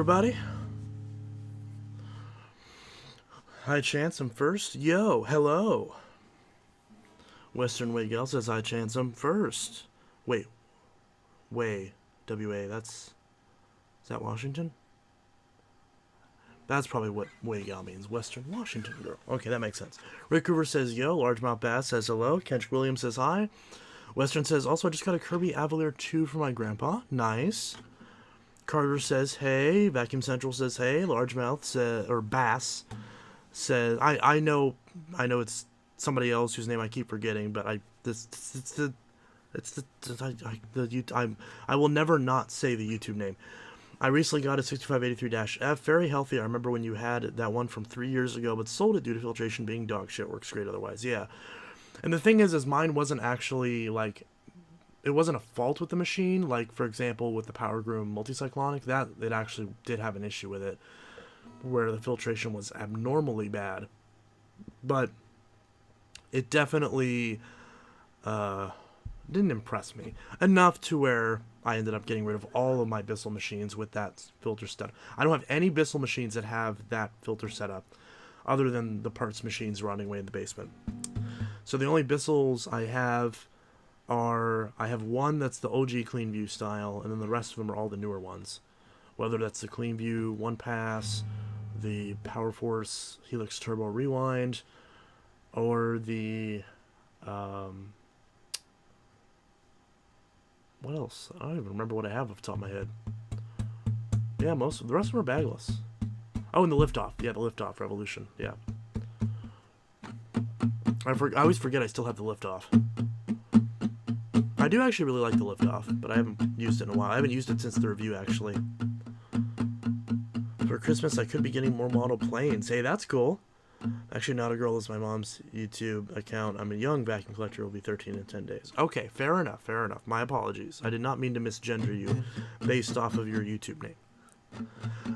everybody. Hi, Chance. I'm first. Yo, hello. Western Way Gal says hi, Chance. I'm first. Wait, Way, W-A. Is that Washington? That's probably what Way Gal means. Western Washington girl. Okay, that makes sense. Rick Hoover says yo. Largemouth Bass says hello. Kendrick Williams says hi. Western says also I just got a Kirby Avalier 2 for my grandpa. Nice. Carter says hey. Vacuum Central says hey. Largemouth says, or Bass says I know it's somebody else whose name I keep forgetting, but I will never not say the YouTube name. I recently got a 6583-F, very healthy. I remember when you had that one from 3 years ago, but sold it due to filtration being dog shit. Works great otherwise, yeah. And the thing is mine wasn't actually like, it wasn't a fault with the machine. Like for example, with the Power Groom Multicyclonic, that it actually did have an issue with it, where the filtration was abnormally bad. But it definitely didn't impress me enough to where I ended up getting rid of all of my Bissell machines with that filter setup. I don't have any Bissell machines that have that filter setup other than the parts machines running away in the basement. So the only Bissells I have I have one that's the OG Cleanview style, and then the rest of them are all the newer ones. Whether that's the Cleanview One Pass, the Power Force Helix Turbo Rewind, or the what else? I don't even remember what I have off the top of my head. Yeah, most of the rest of them are bagless. Oh, and the Liftoff. Yeah, the Liftoff Revolution. Yeah. I always forget I still have the Liftoff. I do actually really like the Liftoff, but I haven't used it in a while. I haven't used it since the review, actually. For Christmas, I could be getting more model planes. Hey, that's cool. Actually, Not a Girl is my mom's YouTube account. I'm a young vacuum collector. Will be 13 in 10 days. Okay, fair enough, fair enough. My apologies. I did not mean to misgender you based off of your YouTube name.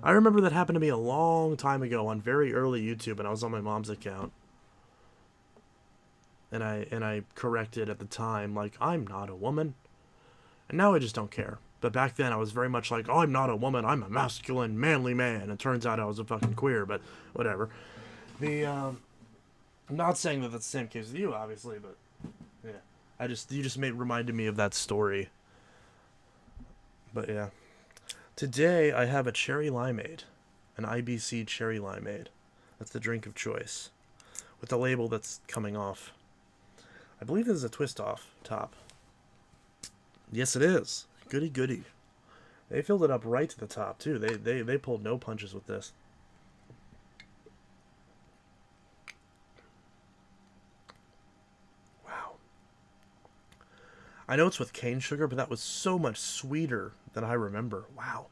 I remember that happened to me a long time ago on very early YouTube, and I was on my mom's account. And I corrected at the time, like, I'm not a woman. And now I just don't care. But back then I was very much like, oh, I'm not a woman, I'm a masculine, manly man. And it turns out I was a fucking queer, but whatever. I'm not saying that that's the same case with you, obviously, but yeah. You just reminded me of that story. But yeah. Today I have a cherry limeade. An IBC cherry limeade. That's the drink of choice. With the label that's coming off. I believe this is a twist off top. Yes, it is. Goody goody. They filled it up right to the top too. They pulled no punches with this. Wow. I know it's with cane sugar, but that was so much sweeter than I remember. Wow.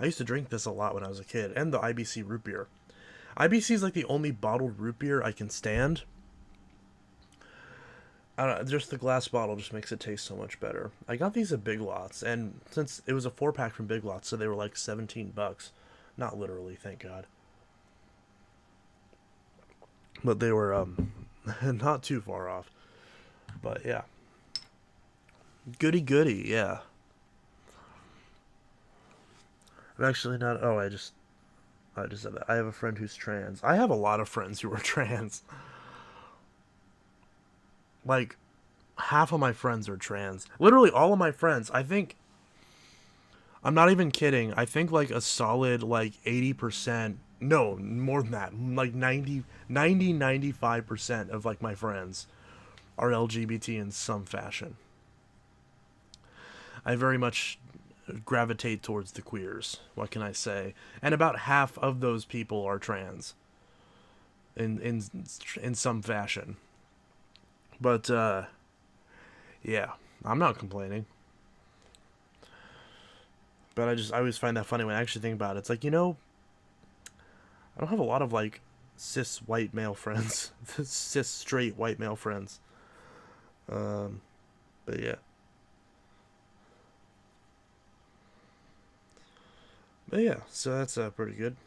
I used to drink this a lot when I was a kid, and the IBC root beer. IBC is like the only bottled root beer I can stand. I don't know, just the glass bottle just makes it taste so much better. I got these at Big Lots, and since it was a 4-pack from Big Lots, so they were like $17. Not literally, thank God. But they were not too far off. But yeah. Goody goody, yeah. I'm actually not. Oh, I just said that. I have a friend who's trans. I have a lot of friends who are trans. Like, half of my friends are trans. Literally all of my friends. I think, I'm not even kidding, I think like a solid like 80%, no, more than that, like 95% of like my friends are LGBT in some fashion. I very much gravitate towards the queers. What can I say? And about half of those people are trans in some fashion. But yeah, I'm not complaining. But I always find that funny when I actually think about it. It's like, I don't have a lot of like cis white male friends, cis straight white male friends. But yeah. But yeah, so that's pretty good.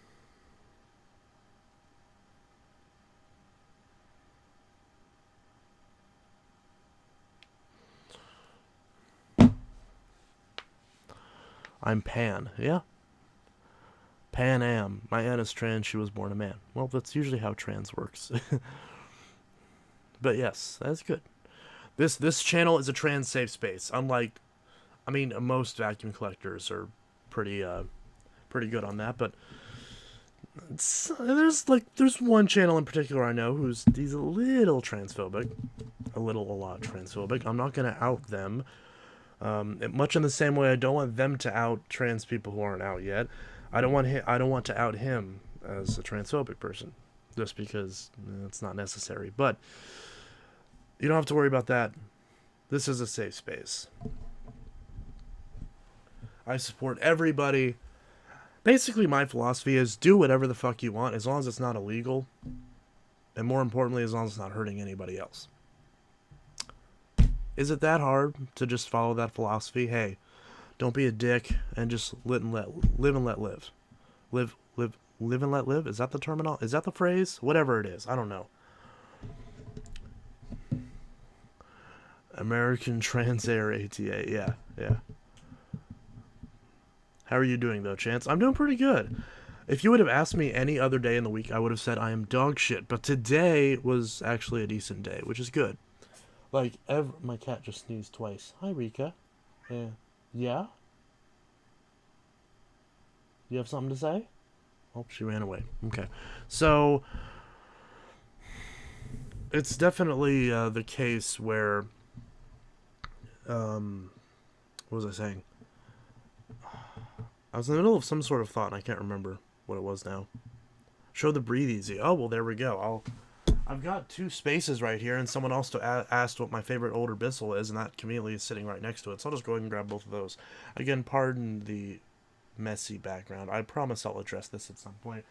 I'm Pan, yeah. Pan Am. My aunt is trans. She was born a man. Well, that's usually how trans works. But yes, that's good. This channel is a trans safe space. Unlike, I mean, most vacuum collectors are pretty pretty good on that, but there's one channel in particular I know he's a little transphobic, a lot transphobic. I'm not gonna out them. Much in the same way I don't want them to out trans people who aren't out yet. I don't want to out him as a transphobic person, just because it's not necessary. But you don't have to worry about that. This is a safe space. I support everybody. Basically, my philosophy is do whatever the fuck you want, as long as it's not illegal. And more importantly, as long as it's not hurting anybody else. Is it that hard to just follow that philosophy? Hey, don't be a dick and just live and let live. Live and let live? Is that the terminal? Is that the phrase? Whatever it is. I don't know. American Trans Air ATA. Yeah. How are you doing, though, Chance? I'm doing pretty good. If you would have asked me any other day in the week, I would have said I am dog shit. But today was actually a decent day, which is good. Like, my cat just sneezed twice. Hi, Rika. Yeah? You have something to say? Oh, she ran away. Okay. So, it's definitely the case where... what was I saying? I was in the middle of some sort of thought, and I can't remember what it was now. Show the breathe easy. Oh, well, there we go. I've got two spaces right here, and someone also asked what my favorite older Bissell is, and that conveniently is sitting right next to it. So I'll just go ahead and grab both of those. Again, pardon the messy background. I promise I'll address this at some point.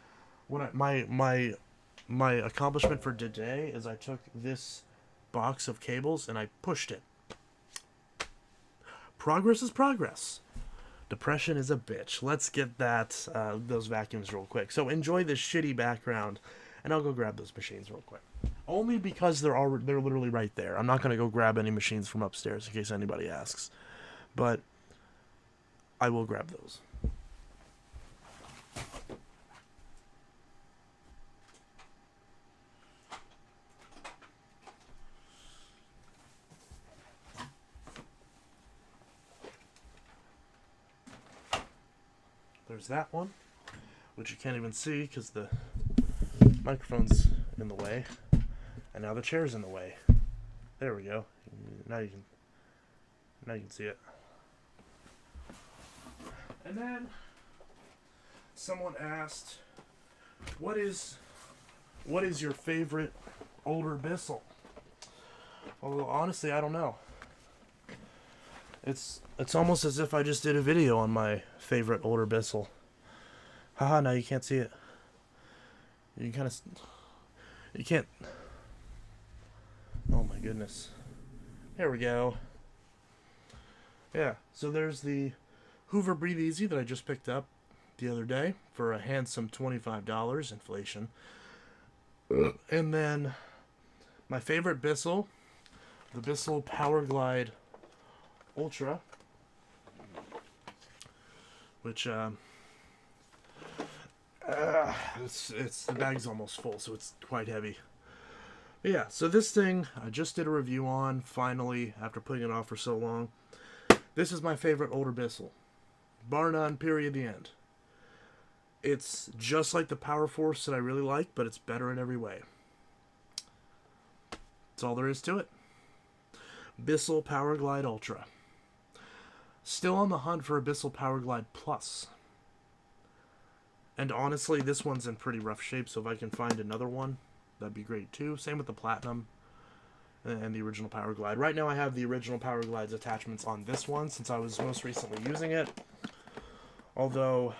My accomplishment for today is I took this box of cables and I pushed it. Progress is progress. Depression is a bitch. Let's get those vacuums real quick. So enjoy this shitty background, and I'll go grab those machines real quick. Only because they're literally right there. I'm not gonna go grab any machines from upstairs in case anybody asks, but I will grab those. There's that one, which you can't even see because the microphone's in the way, and now the chair's in the way. There we go. Now you can see it. And then someone asked, "What is your favorite older Bissell?" Well, honestly, I don't know. It's almost as if I just did a video on my favorite older Bissell. Haha, now you can't see it. You can't. Oh my goodness. There we go. Yeah, so there's the Hoover Breathe Easy that I just picked up the other day for a handsome $25, inflation. And then my favorite Bissell, the Bissell Power Glide Ultra, which it's the bag's almost full, so it's quite heavy. But yeah, so this thing I just did a review on finally after putting it off for so long. This is my favorite older Bissell, bar none. Period. The end. It's just like the Power Force that I really like, but it's better in every way. That's all there is to it. Bissell Power Glide Ultra. Still on the hunt for a Bissell Power Glide Plus. And honestly, this one's in pretty rough shape, so if I can find another one, that'd be great too. Same with the Platinum and the original Power Glide. Right now I have the original Power Glide's attachments on this one, since I was most recently using it. Although,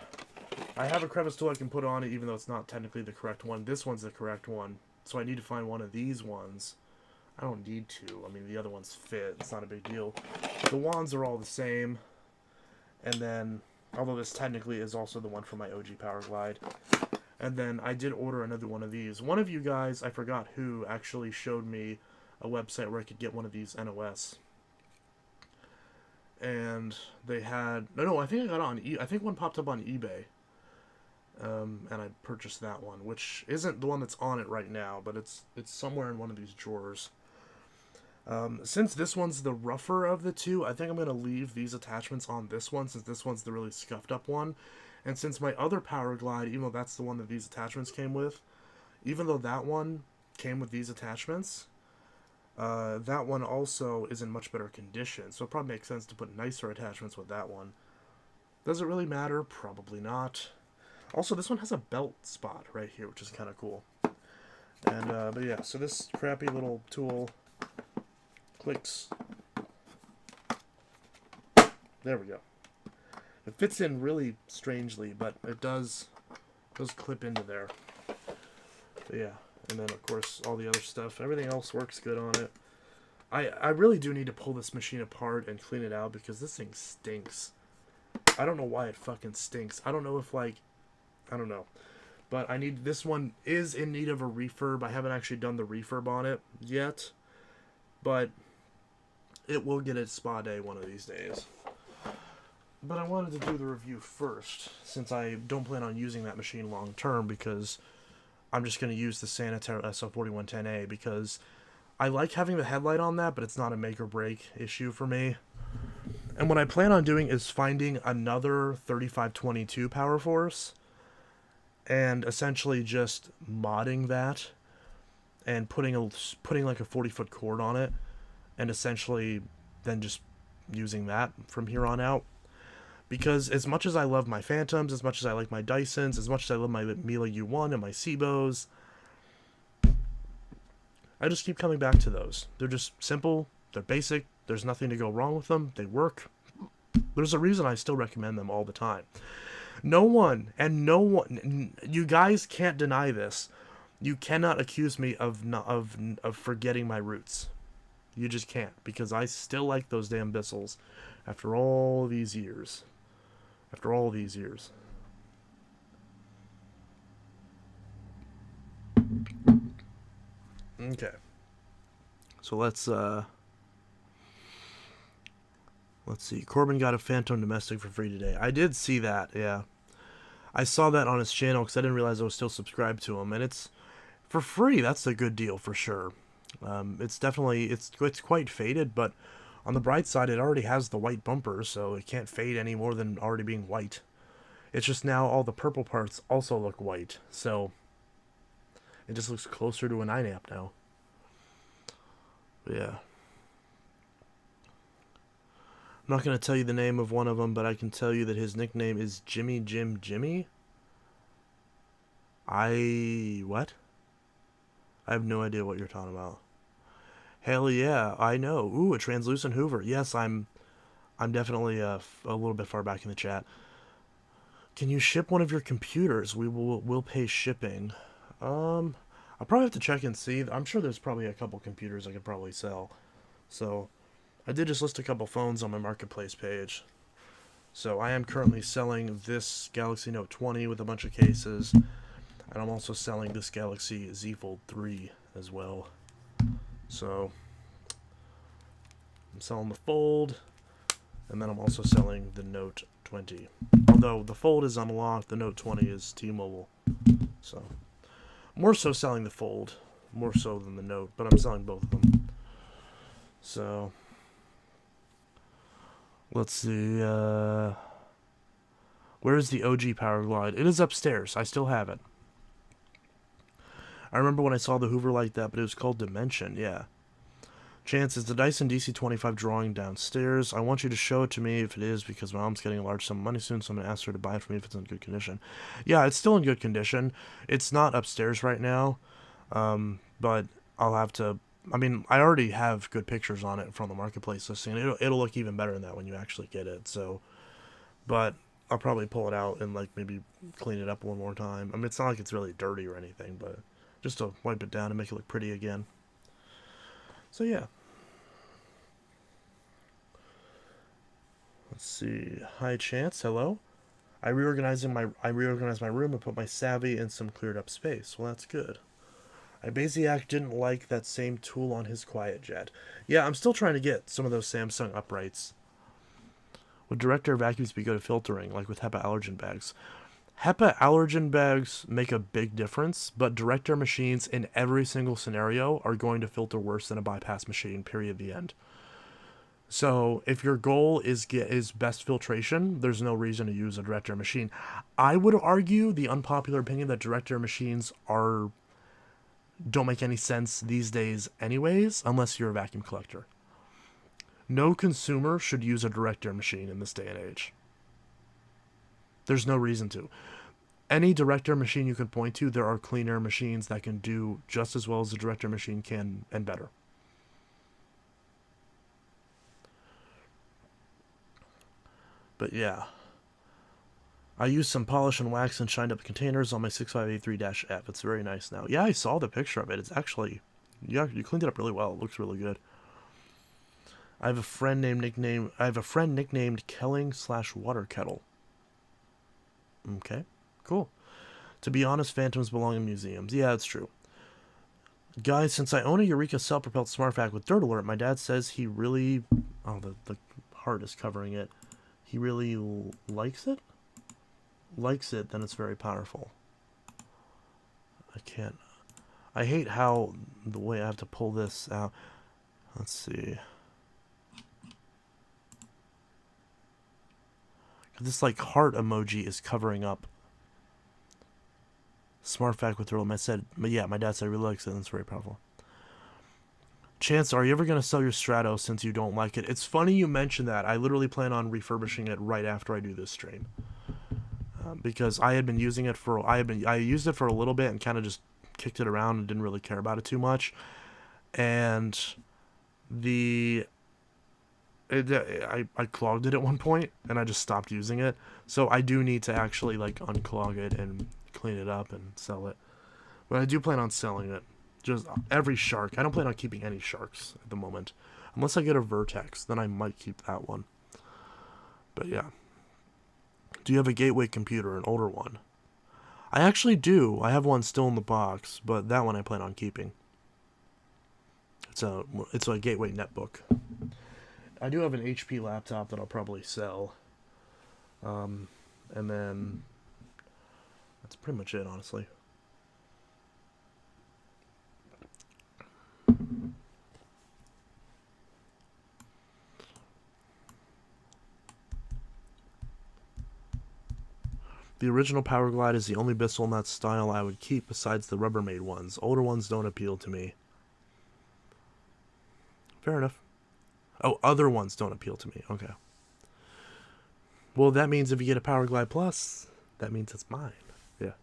I have a crevice tool I can put on it, even though it's not technically the correct one. This one's the correct one, so I need to find one of these ones. I don't need to. I mean, the other ones fit. It's not a big deal. The wands are all the same. And then, although this technically is also the one for my OG Power Glide. And then I did order another one of these. One of you guys, I forgot who, actually showed me a website where I could get one of these NOS. And they had... No, I think I got it on I think one popped up on eBay. and I purchased that one, which isn't the one that's on it right now, but it's somewhere in one of these drawers. Since this one's the rougher of the two, I think I'm going to leave these attachments on this one, since this one's the really scuffed up one. And since my other Power Glide, even though that's the one that these attachments came with, even though that one came with these attachments, that one also is in much better condition, so it probably makes sense to put nicer attachments with that one. Does it really matter? Probably not. Also, this one has a belt spot right here, which is kind of cool. And, but yeah, so this crappy little tool clicks. There we go. It fits in really strangely, but it does clip into there. But yeah, and then of course all the other stuff, everything else works good on it. I really do need to pull this machine apart and clean it out because this thing stinks. I don't know why it fucking stinks. I don't know if I don't know. But this one is in need of a refurb. I haven't actually done the refurb on it yet. But it will get its spa day one of these days. But I wanted to do the review first, since I don't plan on using that machine long term, because I'm just going to use the Sanitaro SL4110A, because I like having the headlight on that, but it's not a make or break issue for me. And what I plan on doing is finding another 3522 Power Force, and essentially just modding that, and putting like a 40-foot cord on it, and essentially then just using that from here on out. Because as much as I love my Phantoms, as much as I like my Dysons, as much as I love my Miele U1 and my Sebos, I just keep coming back to those. They're just simple, they're basic, there's nothing to go wrong with them, they work. There's a reason I still recommend them all the time. No one, you guys can't deny this. You cannot accuse me of forgetting my roots. You just can't, because I still like those damn Bissells after all these years. After all these years. Okay. So let's see. Corbin got a Phantom Domestic for free today. I did see that, yeah. I saw that on his channel because I didn't realize I was still subscribed to him, and it's for free. That's a good deal for sure. It's definitely it's quite faded, but on the bright side, it already has the white bumper, so it can't fade any more than already being white. It's just now all the purple parts also look white, so it just looks closer to a 9-amp now. But yeah. I'm not going to tell you the name of one of them, but I can tell you that his nickname is Jimmy Jim Jimmy. What? I have no idea what you're talking about. Hell yeah, I know. Ooh, a translucent Hoover. Yes, I'm definitely a little bit far back in the chat. Can you ship one of your computers? We'll pay shipping. I'll probably have to check and see. I'm sure there's probably a couple computers I could probably sell. So, I did just list a couple phones on my marketplace page. So, I am currently selling this Galaxy Note 20 with a bunch of cases. And I'm also selling this Galaxy Z Fold 3 as well. So, I'm selling the Fold, and then I'm also selling the Note 20. Although the Fold is unlocked, the Note 20 is T-Mobile. So, more so selling the Fold, more so than the Note, but I'm selling both of them. So, let's see, where's the OG Power Glide? It is upstairs. I still have it. I remember when I saw the Hoover like that, but it was called Dimension, yeah. Chance, is the Dyson DC-25 drawing downstairs? I want you to show it to me if it is, because my mom's getting a large sum of money soon, so I'm going to ask her to buy it for me if it's in good condition. Yeah, it's still in good condition. It's not upstairs right now, but I'll have to... I mean, I already have good pictures on it from the marketplace listing. It'll look even better than that when you actually get it, so... But I'll probably pull it out and, like, maybe clean it up one more time. I mean, it's not like it's really dirty or anything, but... just to wipe it down and make it look pretty again. So yeah. Let's see. Hi Chance, hello. I reorganized my room and put my Savvy in some cleared up space. Well, that's good. Ibasiak didn't like that same tool on his QuietJet. Yeah, I'm still trying to get some of those Samsung uprights. Would director vacuums be good at filtering, like with HEPA allergen bags? HEPA allergen bags make a big difference, but direct air machines in every single scenario are going to filter worse than a bypass machine, period, the end. So if your goal is best filtration, there's no reason to use a direct air machine. I would argue the unpopular opinion that direct air machines don't make any sense these days anyways, unless you're a vacuum collector. No consumer should use a direct air machine in this day and age. There's no reason to. Any direct air machine you can point to, there are clean air machines that can do just as well as a direct air machine can, and better. But yeah. I used some polish and wax and shined up the containers on my 6583-F. It's very nice now. Yeah, I saw the picture of it. It's actually... Yeah, you cleaned it up really well. It looks really good. I have a friend nicknamed Kelling/Water Kettle. Okay, cool. To be honest, phantoms belong in museums. Yeah, it's true. Guys, since I own a Eureka self-propelled smart vac with dirt alert, my dad says he really... Oh, the heart is covering it. He really likes it? Likes it, then it's very powerful. I can't... I hate how... the way I have to pull this out. Let's see... This, like, heart emoji is covering up smart vac with dirt. I said, but yeah, my dad said he really likes it, and it's very powerful. Chance, are you ever going to sell your Strato since you don't like it? It's funny you mentioned that. I literally plan on refurbishing it right after I do this stream. Because I had been using it for... I used it for a little bit and kind of just kicked it around and didn't really care about it too much. And I clogged it at one point, and I just stopped using it. So I do need to actually, like, unclog it and clean it up and sell it. But I do plan on selling it. Just every shark. I don't plan on keeping any sharks at the moment. Unless I get a Vertex, then I might keep that one. But yeah. Do you have a Gateway computer, an older one? I actually do. I have one still in the box, but that one I plan on keeping. It's a Gateway netbook. I do have an HP laptop that I'll probably sell. And then that's pretty much it, honestly. The original Powerglide is the only Bissell Nut style I would keep besides the Rubbermaid ones. Older ones don't appeal to me. Fair enough. Oh, other ones don't appeal to me. Okay. Well, that means if you get a Powerglide Plus, that means it's mine. Yeah.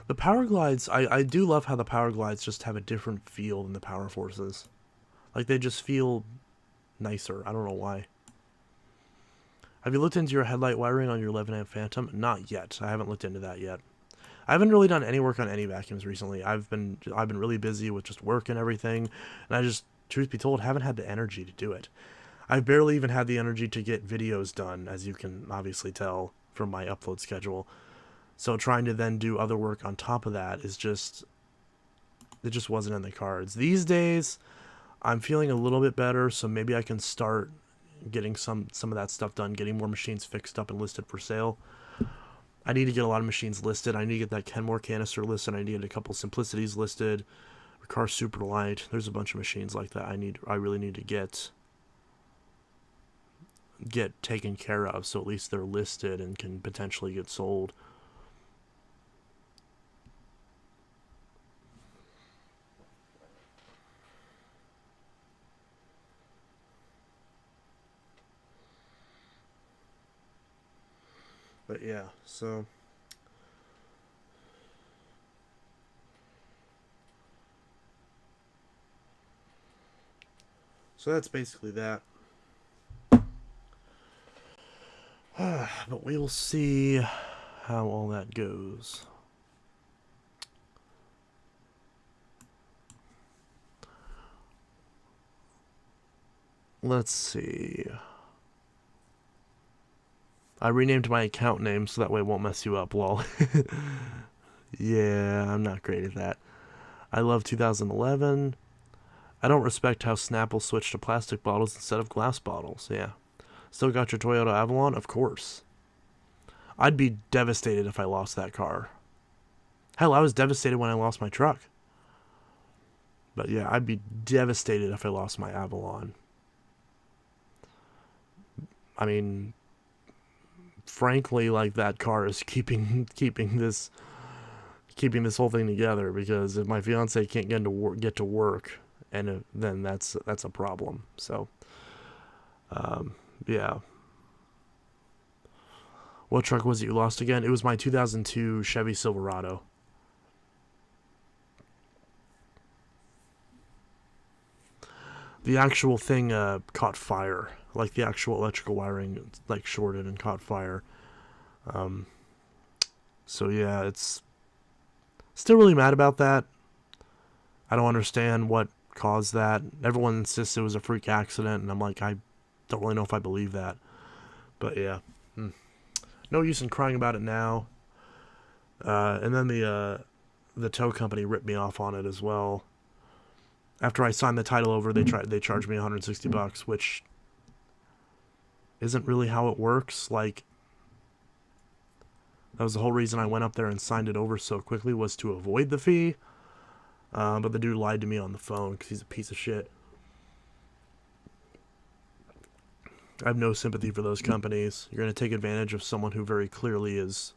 The Powerglides, I do love how the Powerglides just have a different feel than the Power Forces. Like, they just feel nicer. I don't know why. Have you looked into your headlight wiring on your 11-amp Phantom? Not yet. I haven't looked into that yet. I haven't really done any work on any vacuums recently. I've been really busy with just work and everything, and I just, truth be told, haven't had the energy to do it. I've barely even had the energy to get videos done, as you can obviously tell from my upload schedule. So trying to then do other work on top of that is just... it just wasn't in the cards. These days, I'm feeling a little bit better, so maybe I can start getting some of that stuff done, getting more machines fixed up and listed for sale. I need to get a lot of machines listed. I need to get that Kenmore canister listed. I need to get a couple Simplicities listed. Riccar Superlight. There's a bunch of machines like that I really need to get taken care of, so at least they're listed and can potentially get sold. But yeah, so that's basically that. But we will see how all that goes. Let's see. I renamed my account name so that way it won't mess you up, lol. Yeah, I'm not great at that. I love 2011. I don't respect how Snapple switched to plastic bottles instead of glass bottles. Yeah. Still got your Toyota Avalon? Of course. I'd be devastated if I lost that car. Hell, I was devastated when I lost my truck. But yeah, I'd be devastated if I lost my Avalon. I mean, frankly, like, that car is keeping this whole thing together, because if my fiance can't get to work, and then that's a problem. So, yeah. What truck was it you lost again? It was my 2002 Chevy Silverado. The actual thing caught fire. Like, the actual electrical wiring, like, shorted and caught fire. So yeah, it's still really mad about that. I don't understand what caused that. Everyone insists it was a freak accident, and I'm like, I don't really know if I believe that. But yeah, no use in crying about it now. And then the tow company ripped me off on it as well. After I signed the title over, they charged me $160, which isn't really how it works. Like, that was the whole reason I went up there and signed it over so quickly, was to avoid the fee. But the dude lied to me on the phone because he's a piece of shit. I have no sympathy for those companies. You're going to take advantage of someone who very clearly is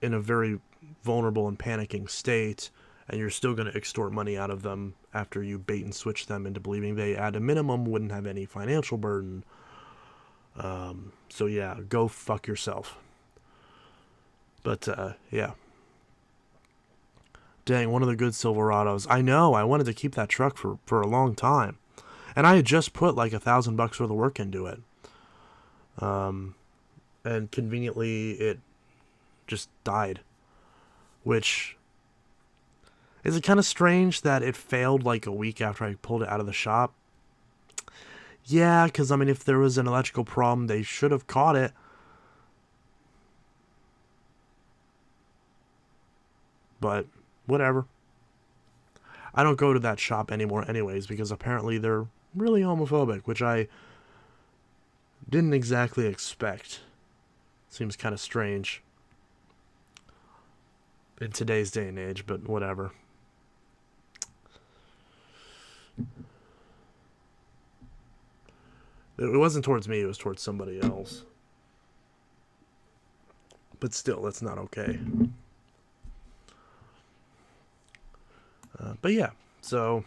in a very vulnerable and panicking state, and you're still going to extort money out of them after you bait and switch them into believing they, at a minimum, wouldn't have any financial burden. So yeah, go fuck yourself. But, yeah. Dang, one of the good Silverados. I know, I wanted to keep that truck for a long time. And I had just put like $1,000 worth of work into it. And conveniently, it just died. Which, is it kind of strange that it failed like a week after I pulled it out of the shop? Yeah, because, I mean, if there was an electrical problem, they should have caught it. But, whatever. I don't go to that shop anymore anyways, because apparently they're really homophobic, which I didn't exactly expect. Seems kind of strange in today's day and age, but whatever. It wasn't towards me, it was towards somebody else. But still, that's not okay. But yeah, so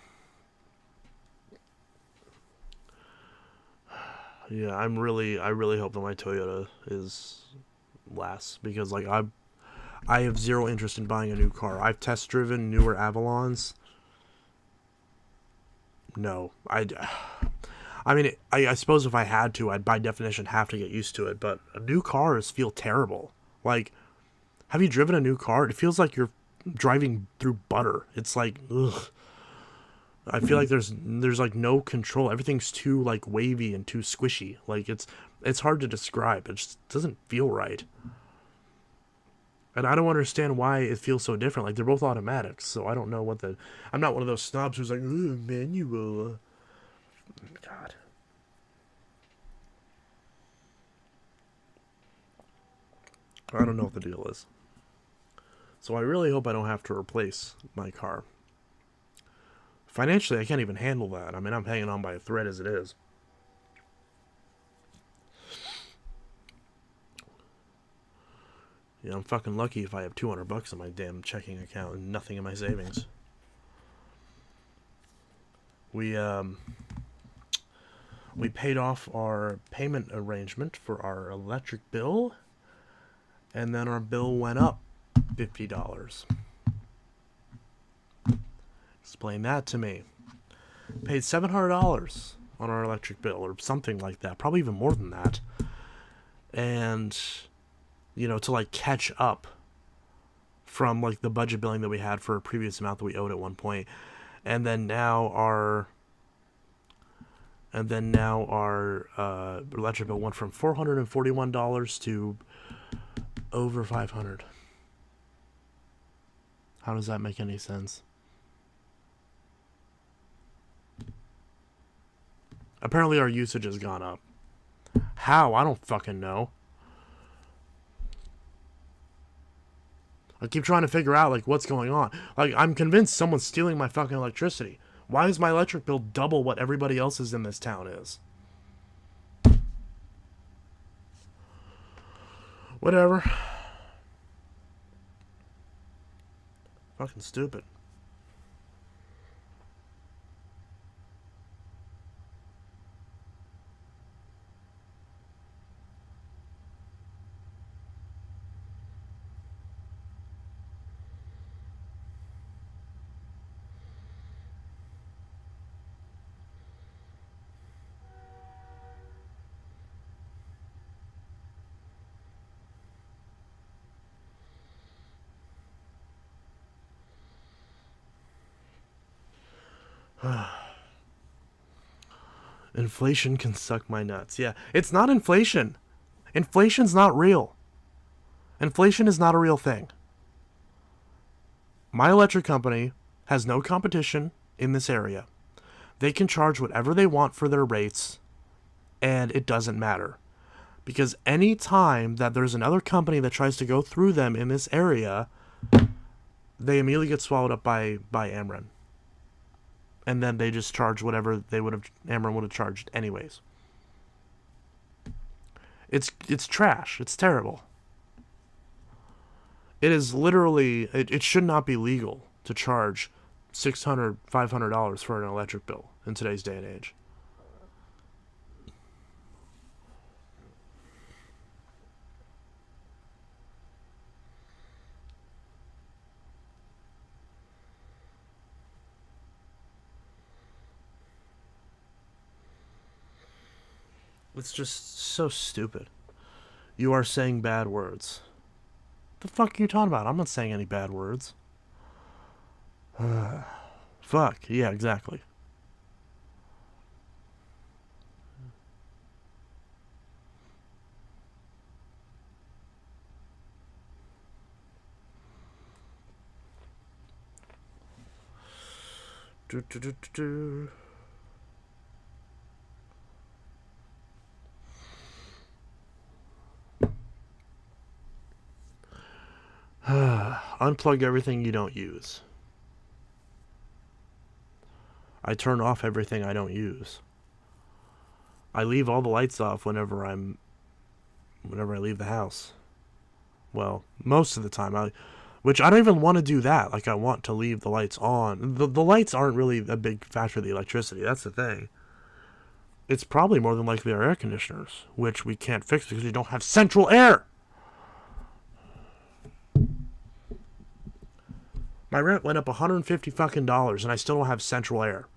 yeah, I really hope that my Toyota lasts, because like I have zero interest in buying a new car. I've test driven newer Avalons. No, I mean, I suppose if I had to, I'd by definition have to get used to it. But new cars feel terrible. Like, have you driven a new car? It feels like you're driving through butter. It's like, ugh. I feel like there's like no control. Everything's too like wavy and too squishy. Like, it's hard to describe. It just doesn't feel right. And I don't understand why it feels so different. Like, they're both automatics, so I don't know what the... I'm not one of those snobs who's like, manual. God. I don't know what the deal is. So I really hope I don't have to replace my car. Financially, I can't even handle that. I mean, I'm hanging on by a thread as it is. Yeah, I'm fucking lucky if I have $200 in my damn checking account and nothing in my savings. We paid off our payment arrangement for our electric bill, and then our bill went up $50. Explain that to me. Paid $700 on our electric bill, or something like that. Probably even more than that. And, you know, to like catch up from like the budget billing that we had for a previous amount that we owed at one point. And then now our electric bill went from $441 to over $500. How does that make any sense? Apparently our usage has gone up. How? I don't fucking know. I keep trying to figure out, like, what's going on. Like, I'm convinced someone's stealing my fucking electricity. Why is my electric bill double what everybody else's in this town is? Whatever. Fucking stupid. Inflation can suck my nuts. Yeah, it's not inflation. Inflation's not real. Inflation is not a real thing. My electric company has no competition in this area. They can charge whatever they want for their rates, and it doesn't matter. Because any time that there's another company that tries to go through them in this area, they immediately get swallowed up by Ameren. And then they just charge whatever Ameren would have charged anyways. It's trash. It's terrible. It is literally, it should not be legal to charge $600, $500 for an electric bill in today's day and age. It's just so stupid. You are saying bad words. The fuck are you talking about? I'm not saying any bad words. Fuck. Yeah, exactly. Do, do, do, do, do. Unplug everything you don't use. I turn off everything I don't use. I leave all the lights off whenever I leave the house. Well, most of the time, which I don't even want to do that. Like, I want to leave the lights on. The lights aren't really a big factor of the electricity. That's the thing. It's probably more than likely our air conditioners, which we can't fix because we don't have central air. My rent went up $150 fucking dollars, and I still don't have central air.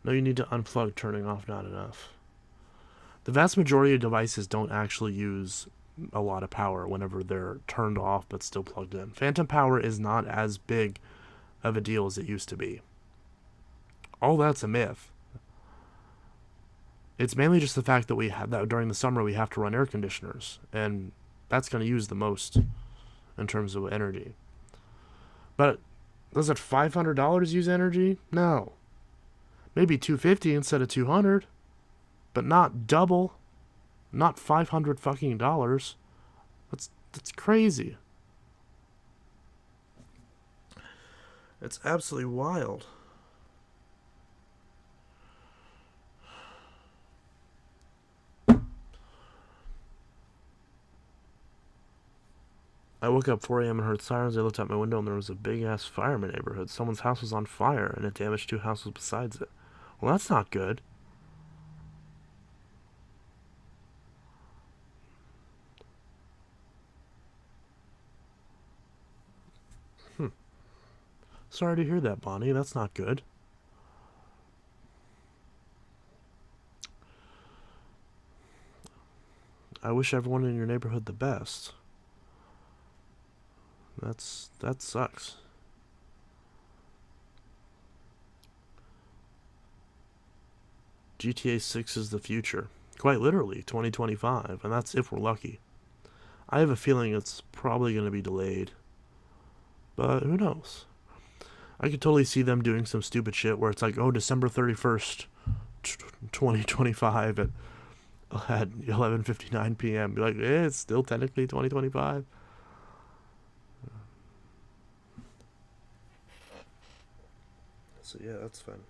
No, you need to unplug. Turning off not enough. The vast majority of devices don't actually use a lot of power whenever they're turned off but still plugged in. Phantom power is not as big of a deal as it used to be. All that's a myth. It's mainly just the fact that we have that during the summer we have to run air conditioners, and that's going to use the most in terms of energy. But does it $500 use energy? No. Maybe $250 instead of $200, but not double, not $500 fucking dollars. That's crazy. It's absolutely wild. I woke up 4 a.m. and heard sirens. I looked out my window and there was a big ass fire in my neighborhood. Someone's house was on fire and it damaged 2 houses besides it. Well, that's not good. Sorry to hear that, Bonnie. That's not good. I wish everyone in your neighborhood the best. That sucks. GTA 6 is the future. Quite literally, 2025, and that's if we're lucky. I have a feeling it's probably going to be delayed. But who knows? I could totally see them doing some stupid shit where it's like, oh, December 31st, 2025 at 11:59 p.m. Be like, it's still technically 2025. So yeah, that's fun.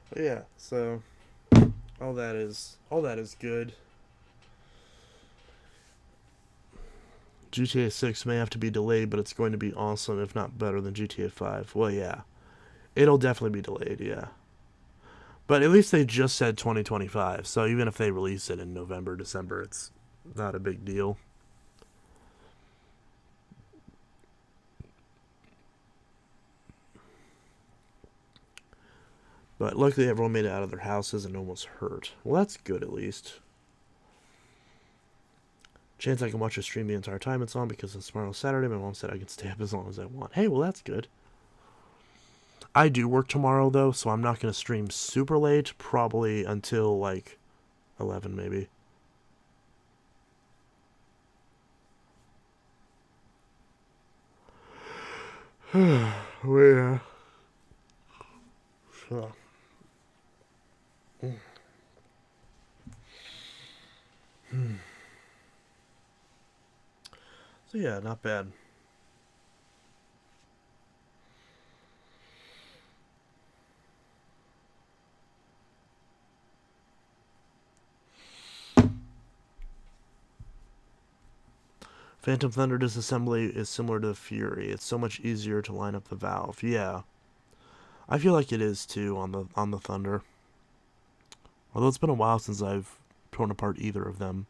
But yeah, so all that is good. GTA 6 may have to be delayed, but it's going to be awesome, if not better than GTA 5. Well, yeah. It'll definitely be delayed, yeah. But at least they just said 2025, so even if they release it in November, December, it's not a big deal. But luckily, everyone made it out of their houses and no one was hurt. Well, that's good at least. Chance I can watch a stream the entire time it's on because it's tomorrow Saturday. My mom said I can stay up as long as I want. Hey, well, that's good. I do work tomorrow, though, so I'm not going to stream super late. Probably until, like, 11, maybe. Oh, yeah. So. So, yeah, not bad. Phantom Thunder disassembly is similar to the Fury. It's so much easier to line up the valve. Yeah, I feel like it is too on the Thunder. Although it's been a while since I've torn apart either of them.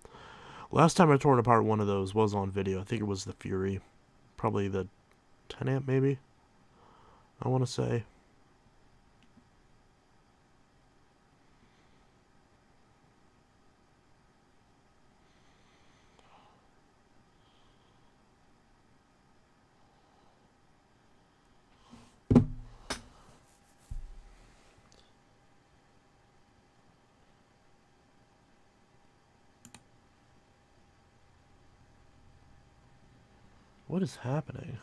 Last time I torn apart one of those was on video. I think it was the Fury, probably the 10 amp maybe. I want to say. What is happening?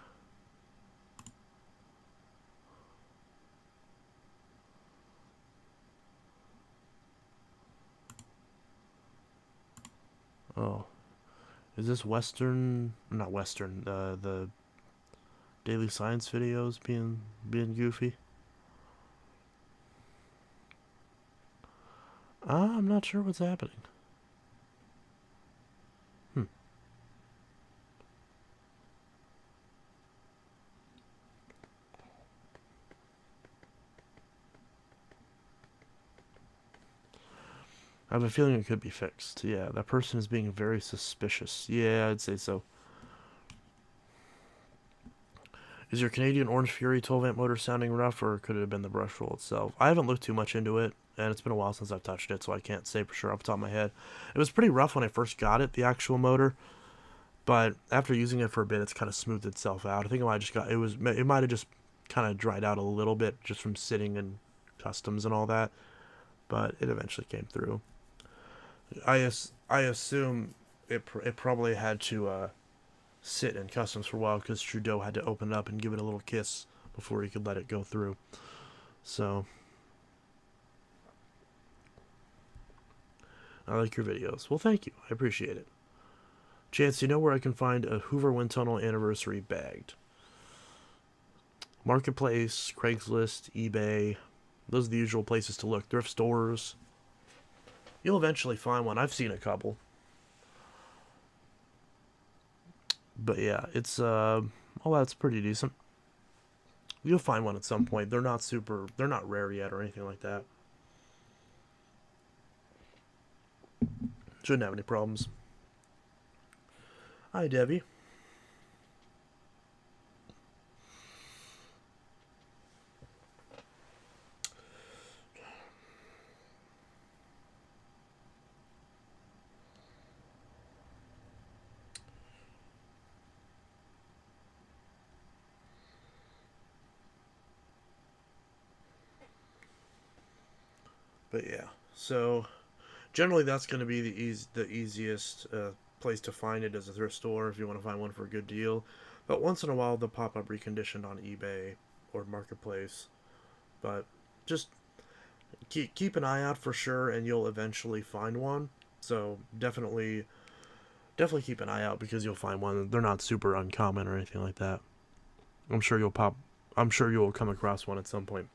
Oh, is this Western? Not Western. The daily science videos being goofy. I'm not sure what's happening. I have a feeling it could be fixed. Yeah, that person is being very suspicious. Yeah, I'd say so. Is your Canadian Orange Fury 12 amp motor sounding rough, or could it have been the brush roll itself? I haven't looked too much into it, and it's been a while since I've touched it, so I can't say for sure off the top of my head. It was pretty rough when I first got it, the actual motor, but after using it for a bit, it's kind of smoothed itself out. I think it might have just kind of dried out a little bit just from sitting in customs and all that, but it eventually came through. I assume it probably had to sit in customs for a while because Trudeau had to open it up and give it a little kiss before he could let it go through. So I like your videos. Well, thank you. I appreciate it. Chance, you know where I can find a Hoover Wind Tunnel anniversary bagged? Marketplace, Craigslist, eBay. Those are the usual places to look. Thrift stores. You'll eventually find one. I've seen a couple. But yeah, it's that's pretty decent. You'll find one at some point. They're not rare yet or anything like that. Shouldn't have any problems. Hi, Debbie. But yeah, so generally that's going to be the easiest place to find it as a thrift store if you want to find one for a good deal. But once in a while they'll pop up reconditioned on eBay or Marketplace. But just keep an eye out for sure, and you'll eventually find one. So definitely keep an eye out because you'll find one. They're not super uncommon or anything like that. I'm sure you'll pop. I'm sure you'll come across one at some point.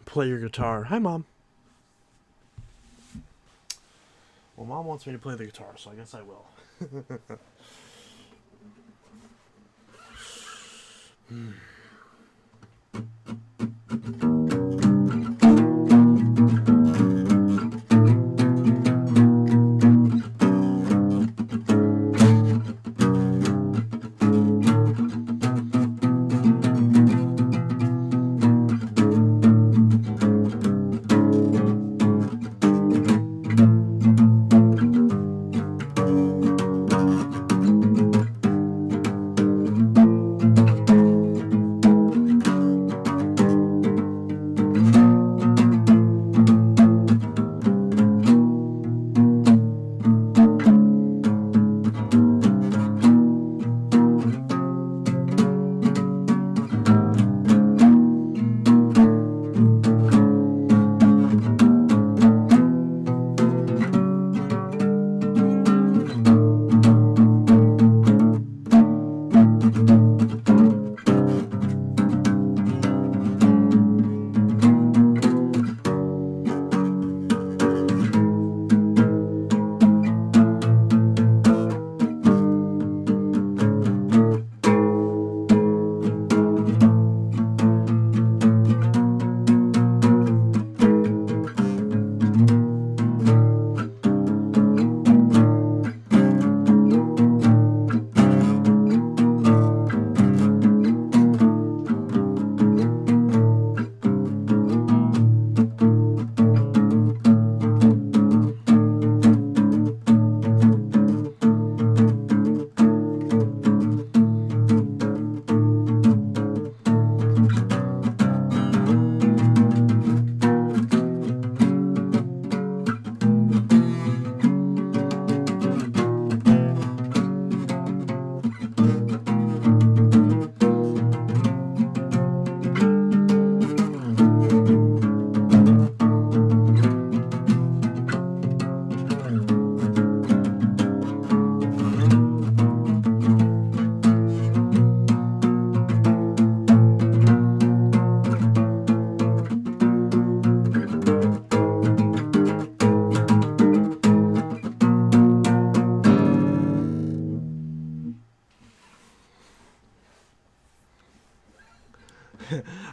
Play your guitar. Hi, Mom. Well, Mom wants me to play the guitar, so I guess I will.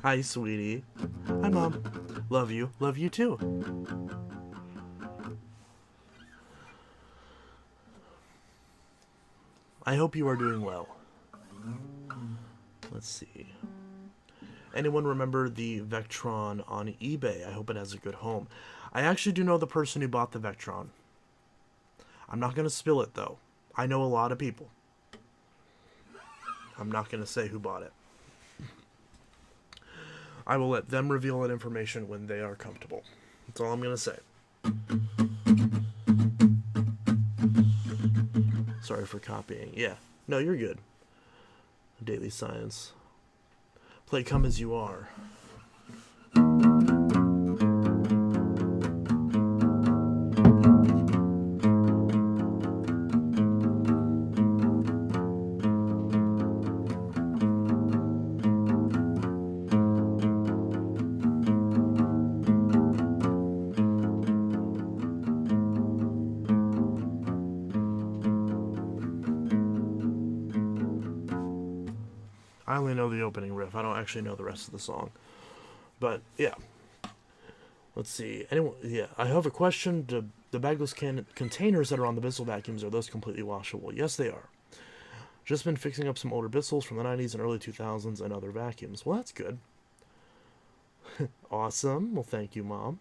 Hi, sweetie. Hi, Mom. Love you. Love you too. I hope you are doing well. Let's see. Anyone remember the Vectron on eBay? I hope it has a good home. I actually do know the person who bought the Vectron. I'm not going to spill it, though. I know a lot of people. I'm not going to say who bought it. I will let them reveal that information when they are comfortable. That's all I'm going to say. Sorry for copying. Yeah. No, you're good. Daily Science. Play Come As You Are. I only know the opening riff. I don't actually know the rest of the song. But, yeah. Let's see. Anyone? Yeah, I have a question. The bagless containers that are on the Bissell vacuums, are those completely washable? Yes, they are. Just been fixing up some older Bissells from the 90s and early 2000s and other vacuums. Well, that's good. Awesome. Well, thank you, Mom.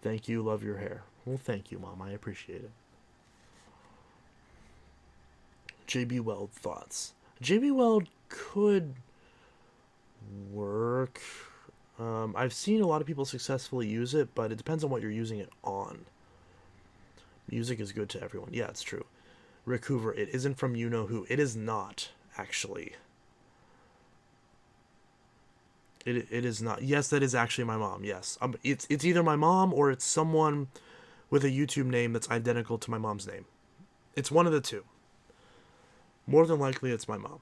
Thank you. Love your hair. Well, thank you, Mom. I appreciate it. JB Weld thoughts. JB Weld could work. I've seen a lot of people successfully use it, but it depends on what you're using it on. Music is good to everyone. Yeah, it's true. Rick Hoover, it isn't from you know who. It is not, actually. It is not. Yes, that is actually my mom. Yes, it's either my mom or it's someone with a YouTube name that's identical to my mom's name. It's one of the two. More than likely, it's my mom.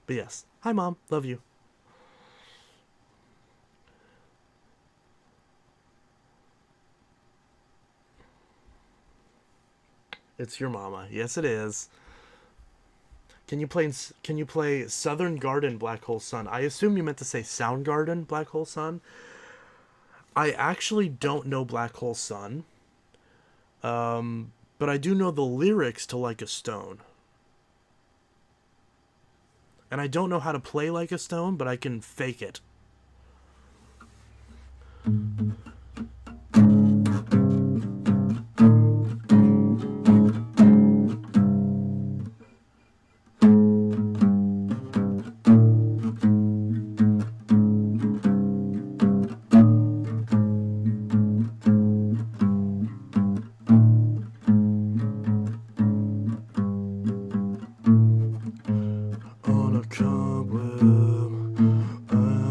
But yes, hi mom, love you. It's your mama. Yes, it is. Can you play Southern Garden Black Hole Sun? I assume you meant to say Soundgarden Black Hole Sun. I actually don't know Black Hole Sun. But I do know the lyrics to Like a Stone. And I don't know how to play Like a Stone, but I can fake it. On a cobweb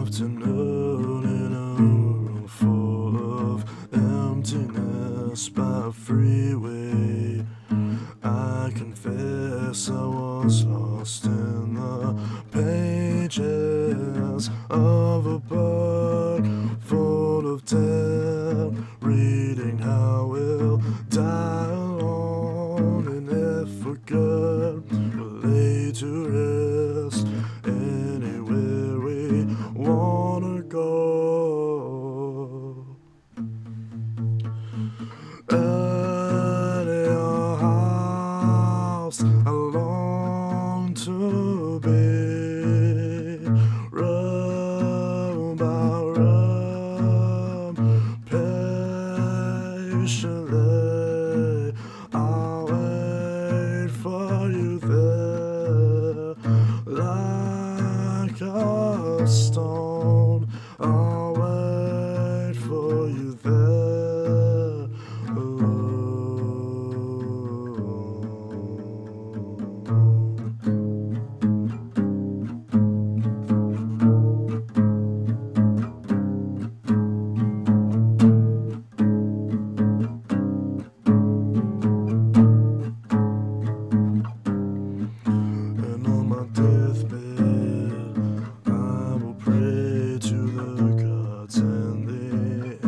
afternoon in a room full of emptiness by a freeway, I confess I was lost in the pages of a book full of death, reading how we'll die alone, and if we're good, we'll lay to rest anywhere we wanna go. At your house, I long to be. Rub by rub, patiently, I'll wait for you there. Like a stone, I'll wait for you there. And on my deathbed, I will pray to the gods and the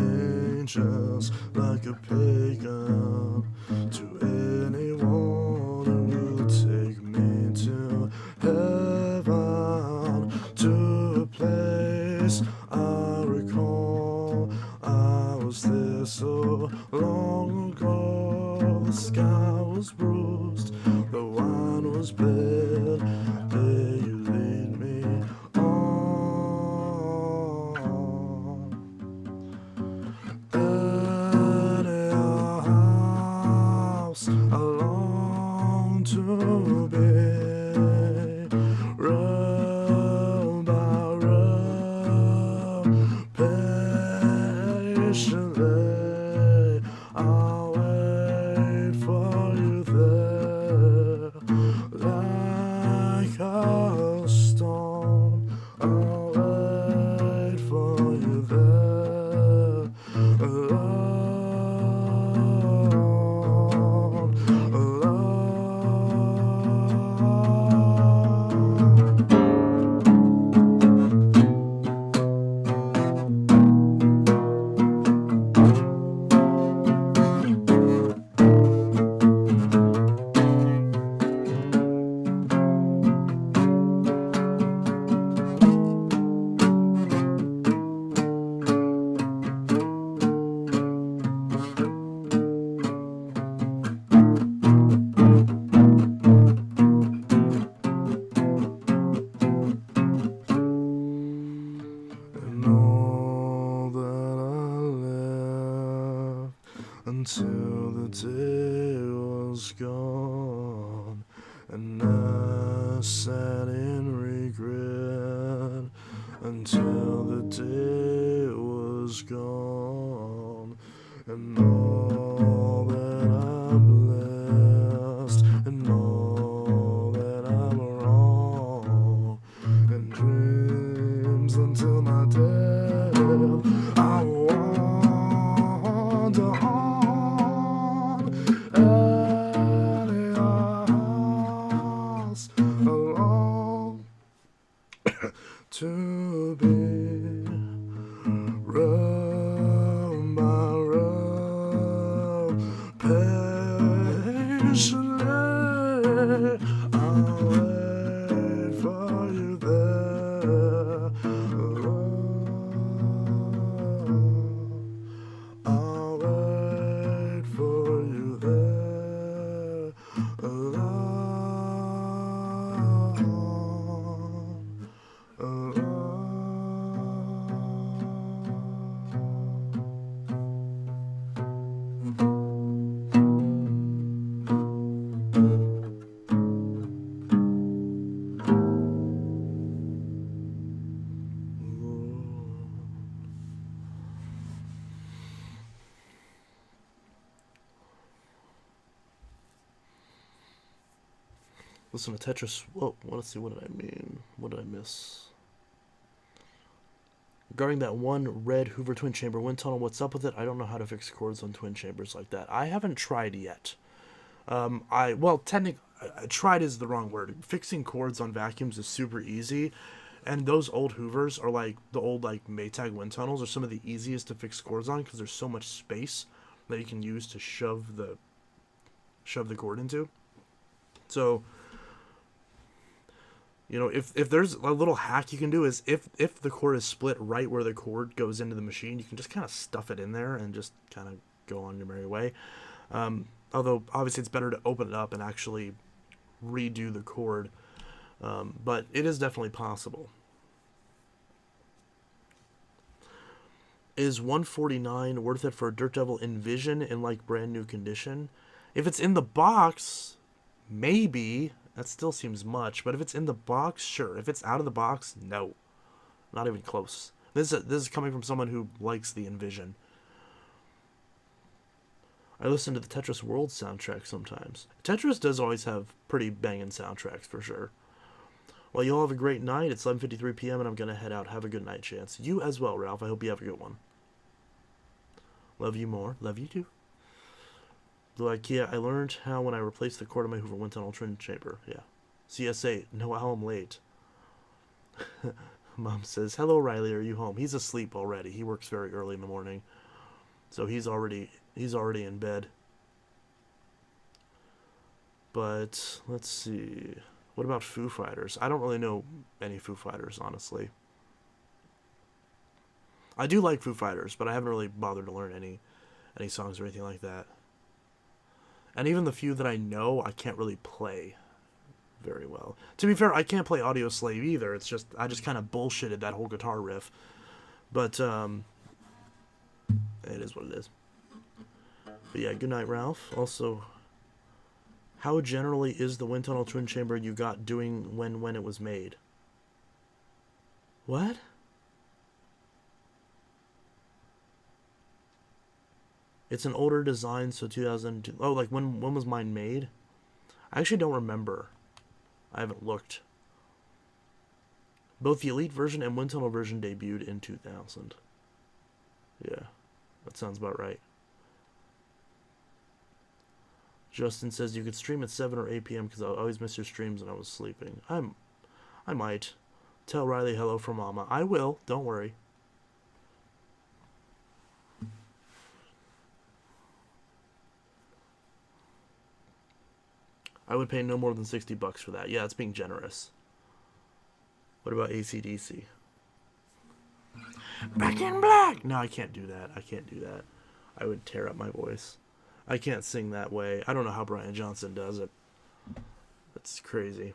angels like a pagan, to anyone who will take me to heaven, to a place I recall. I was there so long ago. The sky was bruised, the wine was bad. There you lead me on. At your house, I long to be. Rub by rub, patiently, I'll wait for you there. Like a stone, I'll wait for you there. Alone, alone. And all that I left until the day was gone, and I sat in regret until the day was gone, and all that I'm blessed, and all that I'm wrong, and dreams until my death. I wander on, and house alone to be round by round, patiently I'll wait for you there. I'll wait for you there. Listen to Tetris. Whoa, let's see. What did I mean? What did I miss? Regarding that one red Hoover twin chamber wind tunnel, what's up with it? I don't know how to fix chords on twin chambers like that. I haven't tried yet. Tried is the wrong word. Fixing chords on vacuums is super easy, and those old Hoovers are like the old like Maytag wind tunnels are some of the easiest to fix chords on because there's so much space that you can use to shove the chord into. So, you know, if there's a little hack you can do is if the cord is split right where the cord goes into the machine, you can just kind of stuff it in there and just kind of go on your merry way. Although obviously it's better to open it up and actually redo the cord, but it is definitely possible. Is 149 worth it for a Dirt Devil Envision in like brand new condition? If it's in the box, maybe. That still seems much, but if it's in the box, sure. If it's out of the box, no. Not even close. This is coming from someone who likes the Envision. I listen to the Tetris World soundtrack sometimes. Tetris does always have pretty banging soundtracks, for sure. Well, you all have a great night. It's 11:53 p.m. and I'm going to head out. Have a good night, Chance. You as well, Ralph. I hope you have a good one. Love you more. Love you too. The IKEA, I learned how when I replaced the cord of my Hoover wind tunnel twin chamber. Yeah. CS8, know how I'm late. Mom says, hello, Riley, are you home? He's asleep already. He works very early in the morning. So he's already in bed. But, let's see. What about Foo Fighters? I don't really know any Foo Fighters, honestly. I do like Foo Fighters, but I haven't really bothered to learn any songs or anything like that. And even the few that I know, I can't really play very well. To be fair, I can't play Audio Slave either. It's just, I just kind of bullshitted that whole guitar riff. But, it is what it is. But yeah, good night, Ralph. Also, how generally is the wind tunnel twin chamber you got doing when it was made? What? It's an older design, so 2002. Oh, like when was mine made? I actually don't remember. I haven't looked. Both the Elite version and Wind Tunnel version debuted in 2000. Yeah, that sounds about right. Justin says you could stream at 7 or 8 p.m. because I always miss your streams when I was sleeping. I might. Tell Riley hello from Mama. I will. Don't worry. I would pay no more than $60 for that. Yeah, it's being generous. What about AC/DC? Back in Black! No, I can't do that. I can't do that. I would tear up my voice. I can't sing that way. I don't know how Brian Johnson does it. That's crazy.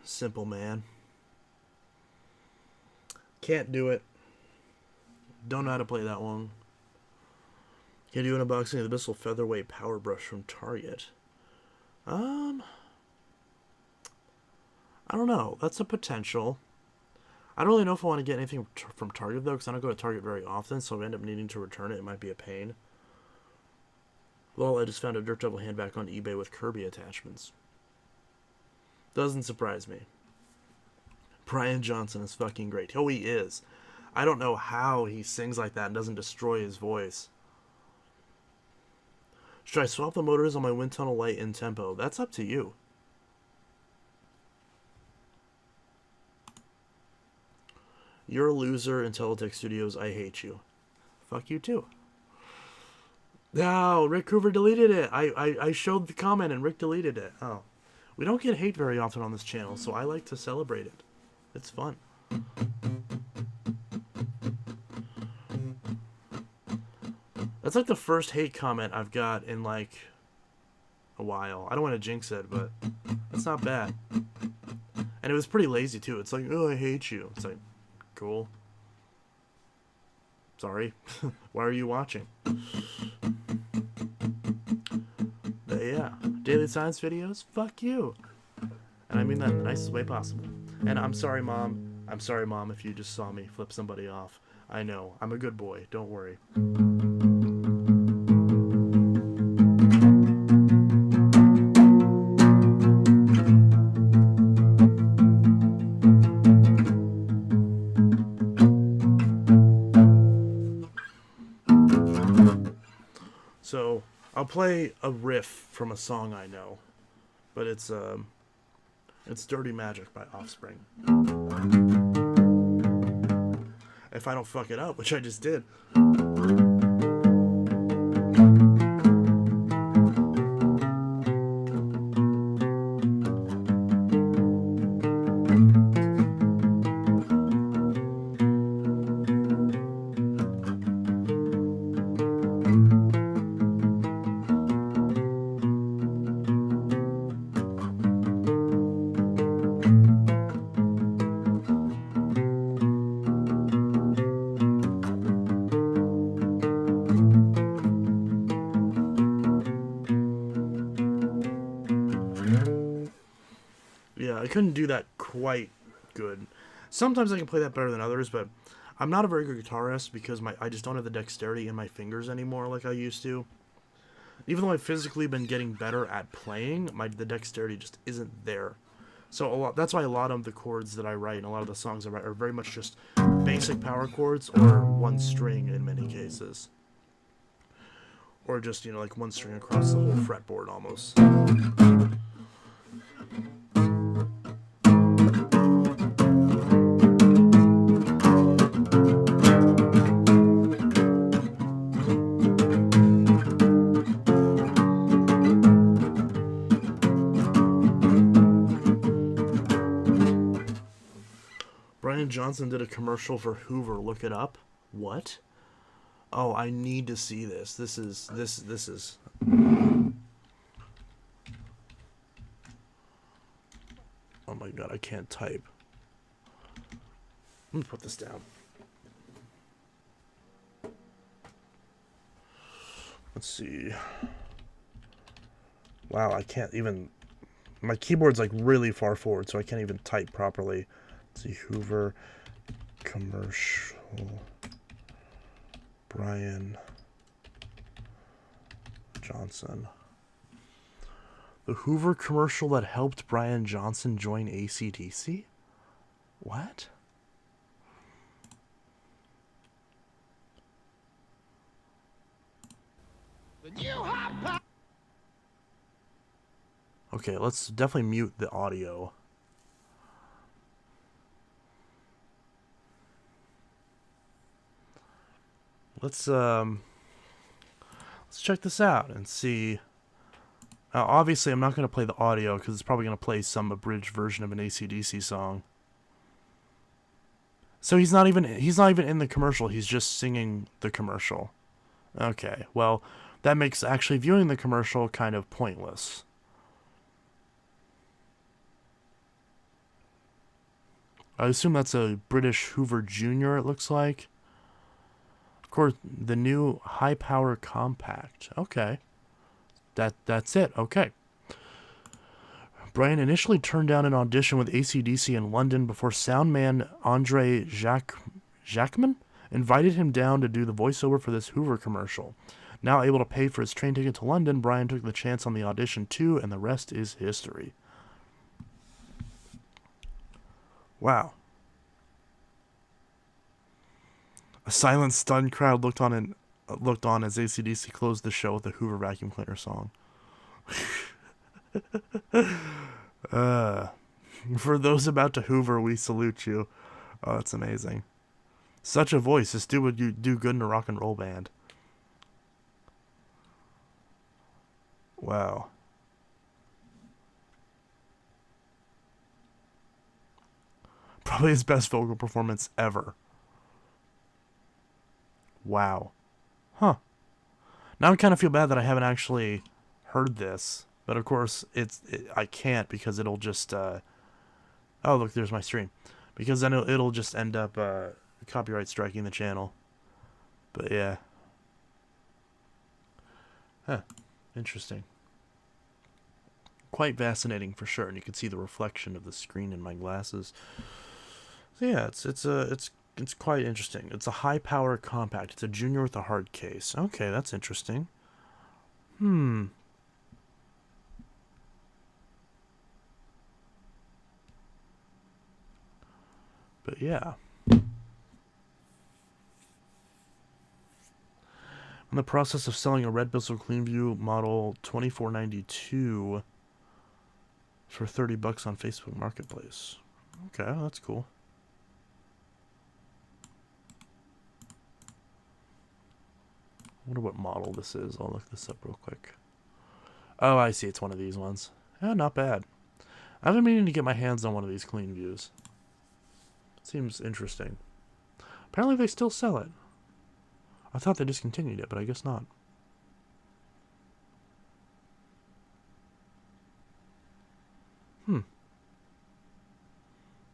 Simple Man. Can't do it. Don't know how to play that one. Can you do an unboxing of the Bissell Featherweight Power Brush from Target? I don't know. That's a potential. I don't really know if I want to get anything from Target, though, because I don't go to Target very often, so if I end up needing to return it, it might be a pain. Well, I just found a Dirt Devil handbag on eBay with Kirby attachments. Doesn't surprise me. Brian Johnson is fucking great. Oh, he is. I don't know how he sings like that and doesn't destroy his voice. Should I swap the motors on my wind tunnel light in tempo? That's up to you. You're a loser, Intelitech Studios. I hate you. Fuck you too. No, Rick Hoover deleted it. I showed the comment and Rick deleted it. Oh. We don't get hate very often on this channel, so I like to celebrate it. It's fun. That's like the first hate comment I've got in like a while. I don't want to jinx it, but it's not bad. And it was pretty lazy too. It's like, oh, I hate you. It's like, cool. Sorry. Why are you watching? But yeah, daily science videos, fuck you. And I mean that in the nicest way possible. And I'm sorry, Mom. I'm sorry, Mom, if you just saw me flip somebody off. I know. I'm a good boy. Don't worry. So, I'll play a riff from a song I know. But it's Dirty Magic by Offspring. If I don't fuck it up, which I just did. Yeah, I couldn't do that quite good. Sometimes I can play that better than others, but I'm not a very good guitarist because I just don't have the dexterity in my fingers anymore like I used to. Even though I've physically been getting better at playing, the dexterity just isn't there. So that's why a lot of the chords that I write and a lot of the songs I write are very much just basic power chords or one string in many cases. Or just, like one string across the whole fretboard almost. Brian Johnson did a commercial for Hoover. Look it up. What? Oh, I need to see this. This is. Oh my god, I can't type. Let me put this down. Let's see. Wow, I can't even. My keyboard's like really far forward, so I can't even type properly. Let's see, Hoover commercial. Brian Johnson. The Hoover commercial that helped Brian Johnson join AC/DC? What? Okay, let's definitely mute the audio. Let's check this out and see. Now, obviously, I'm not going to play the audio because it's probably going to play some abridged version of an AC/DC song. So he's not even in the commercial. He's just singing the commercial. Okay, well, that makes actually viewing the commercial kind of pointless. I assume that's a British Hoover Jr. It looks like. course, the new high power compact. Okay. That's it. Okay. Brian initially turned down an audition with AC/DC in London before soundman Andre Jacquemin invited him down to do the voiceover for this Hoover commercial. Now able to pay for his train ticket to London, Brian took the chance on the audition too, and the rest is history. Wow. A silent, stunned crowd looked on as AC/DC closed the show with the Hoover vacuum cleaner song. For those about to Hoover, we salute you. Oh, that's amazing. Such a voice. This dude would do good in a rock and roll band. Wow. Probably his best vocal performance ever. Wow. Huh. Now I kind of feel bad that I haven't actually heard this. But of course, I can't because it'll just... oh, look, there's my stream. Because then it'll just end up copyright striking the channel. But yeah. Huh. Interesting. Quite fascinating for sure. And you can see the reflection of the screen in my glasses. So yeah, it's quite interesting. It's a high power compact. It's a junior with a hard case. Okay, that's interesting. But yeah. In the process of selling a Red Pistol Cleanview model 2492 for $30 on Facebook Marketplace. Okay, that's cool. I wonder what model this is. I'll look this up real quick. Oh, I see. It's one of these ones. Yeah, not bad. I've been meaning to get my hands on one of these Cleanviews. Seems interesting. Apparently they still sell it. I thought they discontinued it, but I guess not.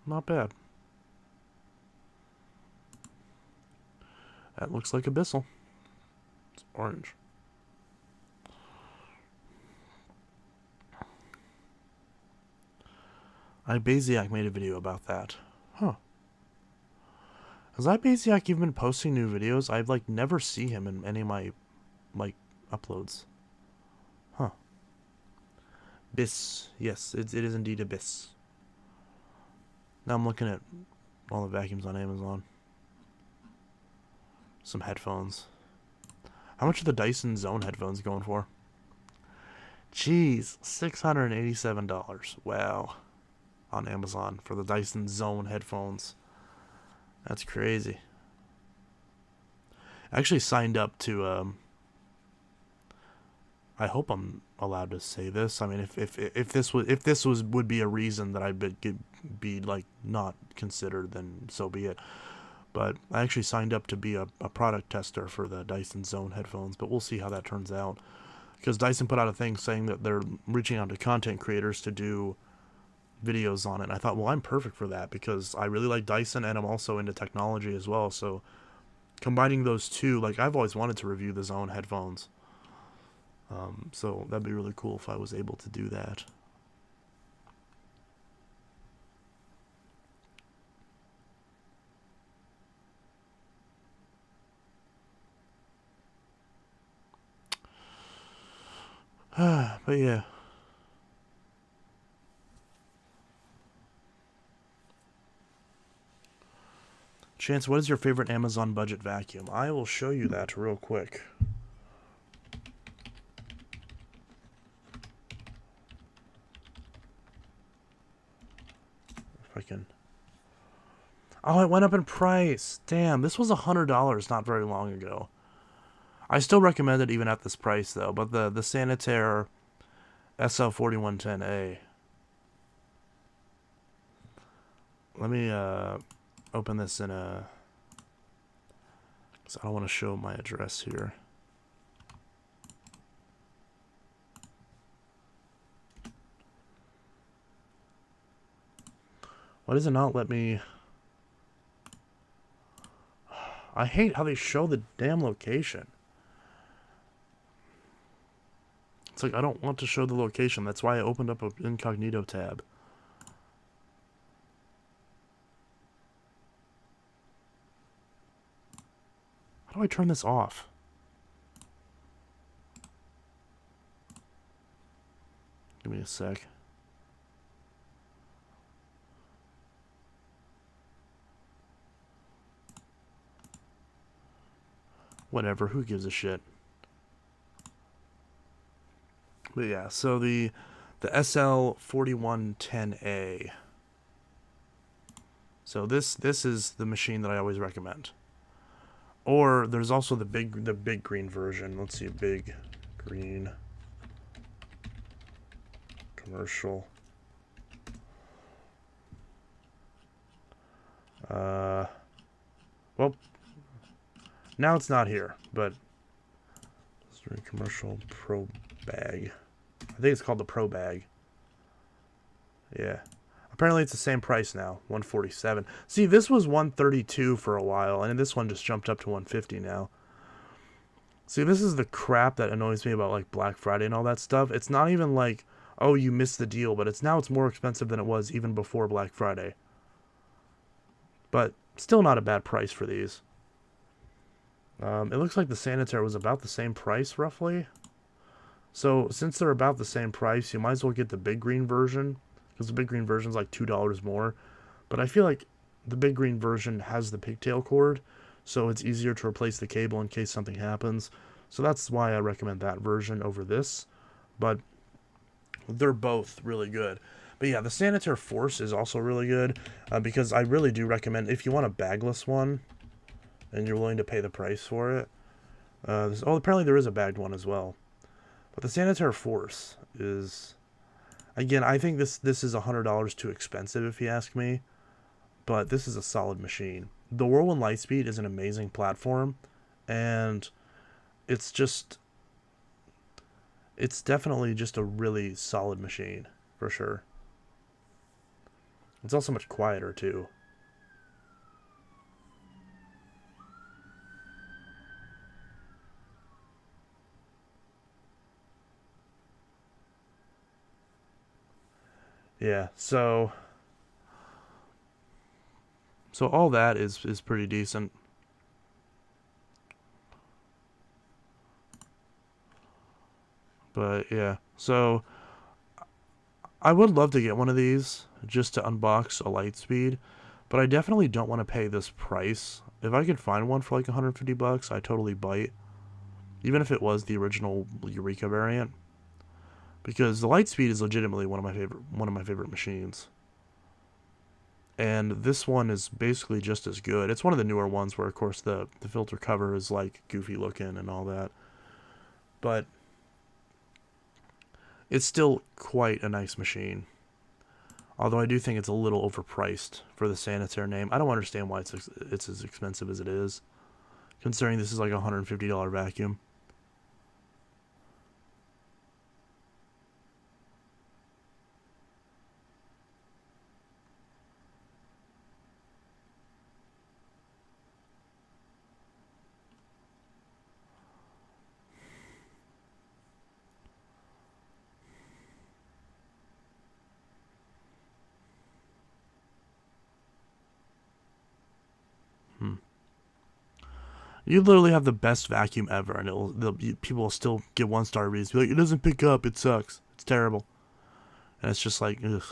Not bad. That looks like a Bissell. It's orange. iBaziak made a video about that. Huh. Has iBaziak even been posting new videos? I've never see him in any of my uploads. Huh. Biss. Yes, it is indeed a Biss. Now I'm looking at all the vacuums on Amazon. Some headphones. How much are the Dyson Zone headphones going for? Jeez, $687. Wow. On Amazon for the Dyson Zone headphones. That's crazy. I actually signed up to I hope I'm allowed to say this. I mean, if this would be a reason that I'd be not considered, then so be it. But I actually signed up to be a product tester for the Dyson Zone headphones, but we'll see how that turns out. Because Dyson put out a thing saying that they're reaching out to content creators to do videos on it. And I thought, well, I'm perfect for that because I really like Dyson and I'm also into technology as well. So combining those two, I've always wanted to review the Zone headphones. So that'd be really cool if I was able to do that. But yeah. Chance, what is your favorite Amazon budget vacuum? I will show you that real quick. If I can. Oh, it went up in price. Damn, this was $100 not very long ago. I still recommend it even at this price though, but the Sanitaire SL4110A. Let me open this in a... because I don't want to show my address here. Why does it not let me... I hate how they show the damn location. It's like, I don't want to show the location. That's why I opened up an incognito tab. How do I turn this off? Give me a sec. Whatever, who gives a shit? But yeah, so the SL4110A. So this is the machine that I always recommend. Or there's also the big green version. Let's see, big green commercial. Well, now it's not here, but commercial Pro Bag. I think it's called the Pro Bag. Yeah. Apparently it's the same price now, $147. See, this was $132 for a while, and this one just jumped up to $150 now. See, this is the crap that annoys me about like Black Friday and all that stuff. It's not even like, oh, you missed the deal, but it's more expensive than it was even before Black Friday. But still not a bad price for these. It looks like the Sanitaire was about the same price, roughly. So, since they're about the same price, you might as well get the big green version, because the big green version is like $2 more. But I feel like the big green version has the pigtail cord, so it's easier to replace the cable in case something happens. So that's why I recommend that version over this. But they're both really good. But yeah, the Sanitaire Force is also really good, because I really do recommend, if you want a bagless one, and you're willing to pay the price for it. Apparently there is a bagged one as well. But the Sanitaire Force is, again, I think this is $100 too expensive if you ask me. But this is a solid machine. The Whirlwind Lightspeed is an amazing platform, and it's definitely just a really solid machine, for sure. It's also much quieter too. Yeah, so all that is pretty decent. But yeah, so I would love to get one of these just to unbox a Lightspeed, but I definitely don't want to pay this price. If I could find one for like $150, I'd totally bite, even if it was the original Eureka variant. Because the Lightspeed is legitimately one of my favorite machines. And this one is basically just as good. It's one of the newer ones where, of course, the filter cover is like goofy looking and all that. But it's still quite a nice machine. Although I do think it's a little overpriced for the Sanitaire name. I don't understand why it's as expensive as it is, considering this is like a $150 vacuum. You literally have the best vacuum ever, and people will still get 1-star reviews. Be like, it doesn't pick up, it sucks, it's terrible, and it's just like, ugh.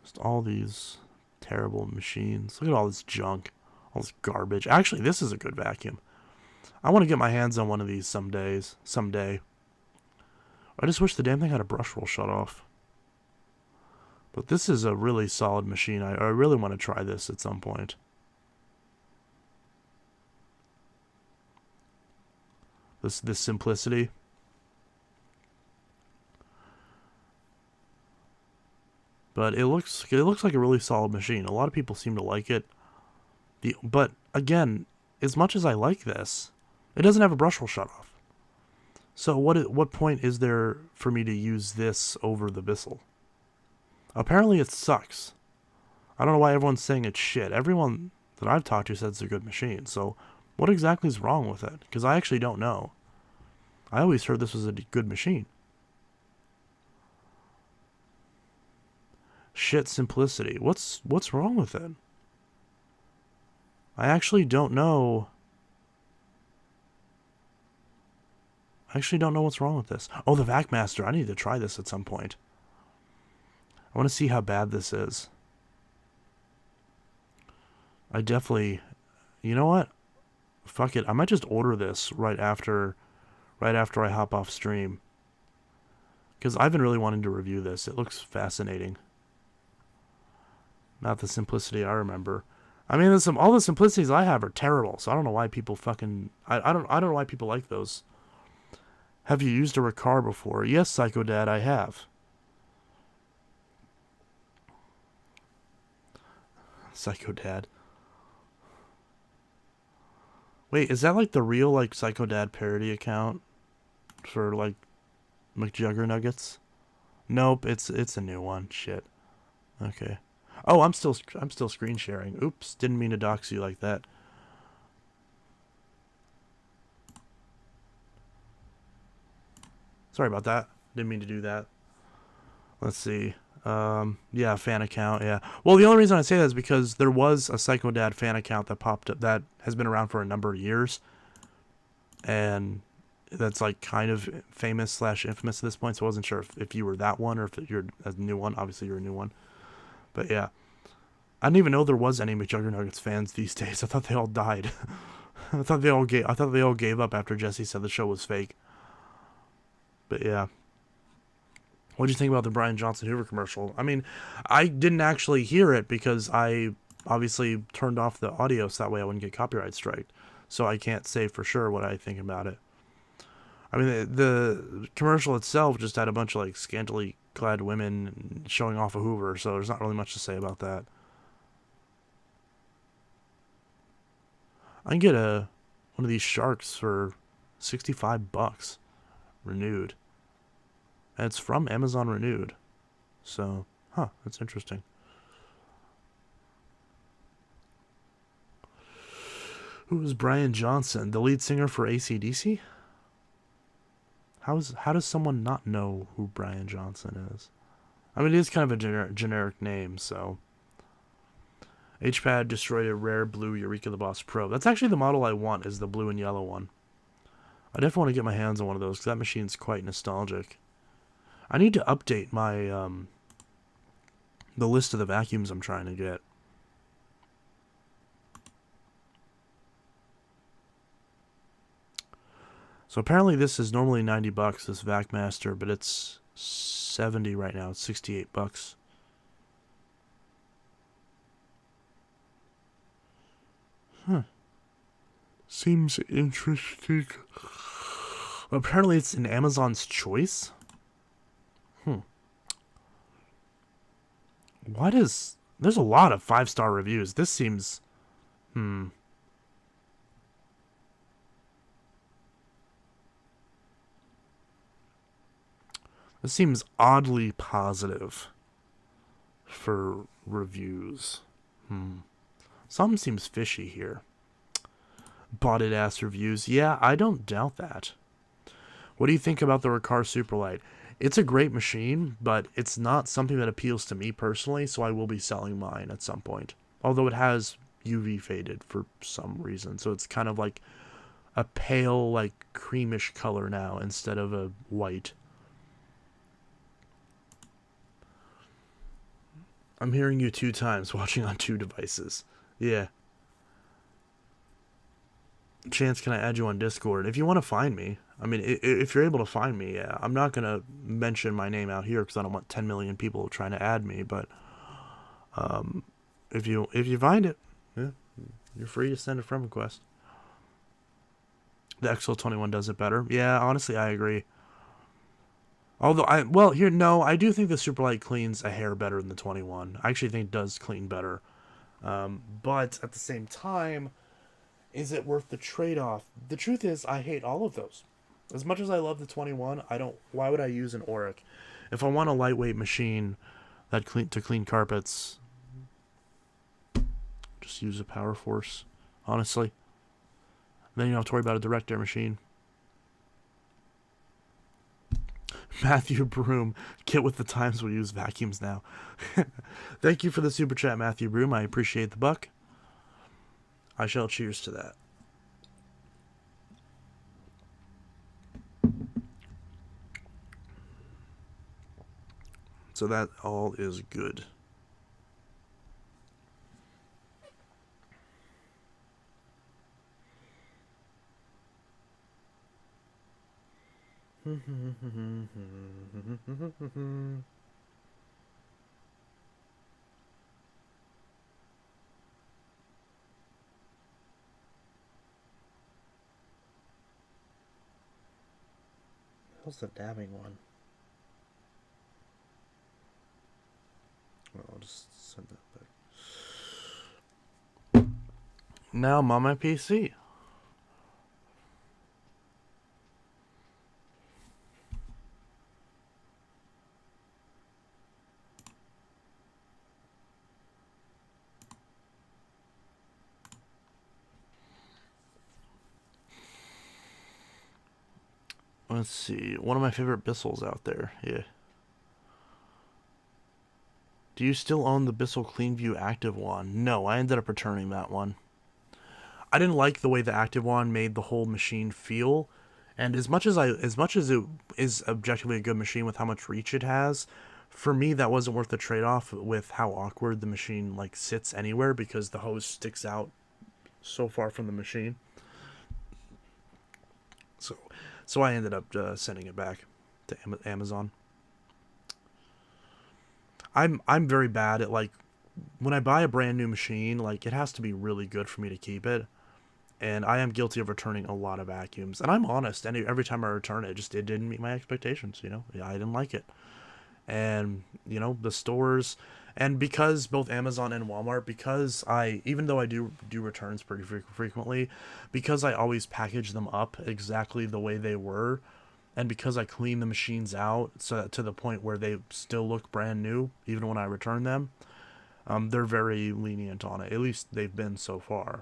Just all these terrible machines. Look at all this junk, all this garbage. Actually, this is a good vacuum. I want to get my hands on one of these someday. I just wish the damn thing had a brush roll shut off. But this is a really solid machine. I really want to try this at some point. This simplicity. But it looks like a really solid machine. A lot of people seem to like it. But again, as much as I like this, it doesn't have a brush roll shut off. So what point is there for me to use this over the Bissell? Apparently it sucks. I don't know why everyone's saying it's shit. Everyone that I've talked to says it's a good machine. So what exactly is wrong with it? Because I actually don't know. I always heard this was a good machine. Shit simplicity. What's wrong with it? I actually don't know. I actually don't know what's wrong with this. Oh, the VacMaster. I need to try this at some point. I want to see how bad this is. I definitely... You know what? Fuck it. I might just order this right after I hop off stream. Because I've been really wanting to review this. It looks fascinating. Not the simplicity I remember. I mean, all the simplicities I have are terrible, so I don't know why people fucking... I don't know why people like those. Have you used a Riccar before? Yes, Psycho Dad, I have. Psycho Dad. Wait, is that like the real like Psycho Dad parody account for like McJuggernuggets? Nope, it's a new one. Shit. Okay. Oh, I'm still screen sharing. Oops, didn't mean to dox you like that. Sorry about that. Didn't mean to do that. Let's see. Yeah, fan account, yeah. Well, the only reason I say that is because there was a Psycho Dad fan account that popped up that has been around for a number of years. And that's like kind of famous / infamous at this point, so I wasn't sure if you were that one or if you're a new one. Obviously, you're a new one. But yeah. I didn't even know there was any McJuggernuggets fans these days. I thought they all died. I thought they all gave up after Jesse said the show was fake. But yeah. What did you think about the Brian Johnson Hoover commercial? I mean, I didn't actually hear it because I obviously turned off the audio so that way I wouldn't get copyright striked. So I can't say for sure what I think about it. I mean, the commercial itself just had a bunch of like scantily clad women showing off a Hoover, so there's not really much to say about that. I can get one of these sharks for $65 renewed. And it's from Amazon Renewed. So, that's interesting. Who is Brian Johnson? The lead singer for AC/DC? How does someone not know who Brian Johnson is? I mean, it is kind of a generic name, so... HPad destroyed a rare blue Eureka the Boss Pro. That's actually the model I want, is the blue and yellow one. I definitely want to get my hands on one of those, because that machine's quite nostalgic. I need to update my, the list of the vacuums I'm trying to get. So apparently this is normally $90, this VacMaster, but it's 70 right now. It's $68. Huh. Seems interesting. Apparently it's in Amazon's Choice. There's a lot of 5-star reviews. This seems... This seems oddly positive for reviews. Some seems fishy here. Botted ass reviews. Yeah, I don't doubt that. What do you think about the Riccar Superlight? It's a great machine, but it's not something that appeals to me personally, so I will be selling mine at some point. Although it has UV faded for some reason, so it's kind of like a pale, like creamish color now instead of a white. I'm hearing you 2 times, watching on 2 devices. Yeah. Chance, can I add you on Discord? If you want to find me. I mean, if you're able to find me, yeah. I'm not going to mention my name out here because I don't want 10 million people trying to add me, but if you find it, yeah, you're free to send a friend request. The XL21 does it better. Yeah, honestly, I agree. Although, I do think the Superlight cleans a hair better than the 21. I actually think it does clean better. But at the same time, is it worth the trade-off? The truth is, I hate all of those. As much as I love the 21, why would I use an Oreck? If I want a lightweight machine to clean carpets, just use a Power Force, honestly. Then you don't have to worry about a direct air machine. Matthew Broom, get with the times, we'll use vacuums now. Thank you for the super chat, Matthew Broom. I appreciate the buck. I shall cheers to that. So that all is good. How's the dabbing one? Well, I'll just send that back. Now I'm on my PC. Let's see. One of my favorite Bissells out there. Yeah. Do you still own the Bissell CleanView Active Wand? No, I ended up returning that one. I didn't like the way the Active Wand made the whole machine feel, and as much as it is objectively a good machine with how much reach it has, for me that wasn't worth the trade-off with how awkward the machine like sits anywhere because the hose sticks out so far from the machine. So I ended up sending it back to Amazon. I'm very bad at, like, when I buy a brand new machine, like, it has to be really good for me to keep it. And I am guilty of returning a lot of vacuums. And I'm honest, and every time I return it, it didn't meet my expectations, you know? I didn't like it. And, you know, the stores, and because both Amazon and Walmart, because even though I do returns pretty frequently, because I always package them up exactly the way they were, and because I clean the machines out so to the point where they still look brand new, even when I return them, they're very lenient on it. At least they've been so far.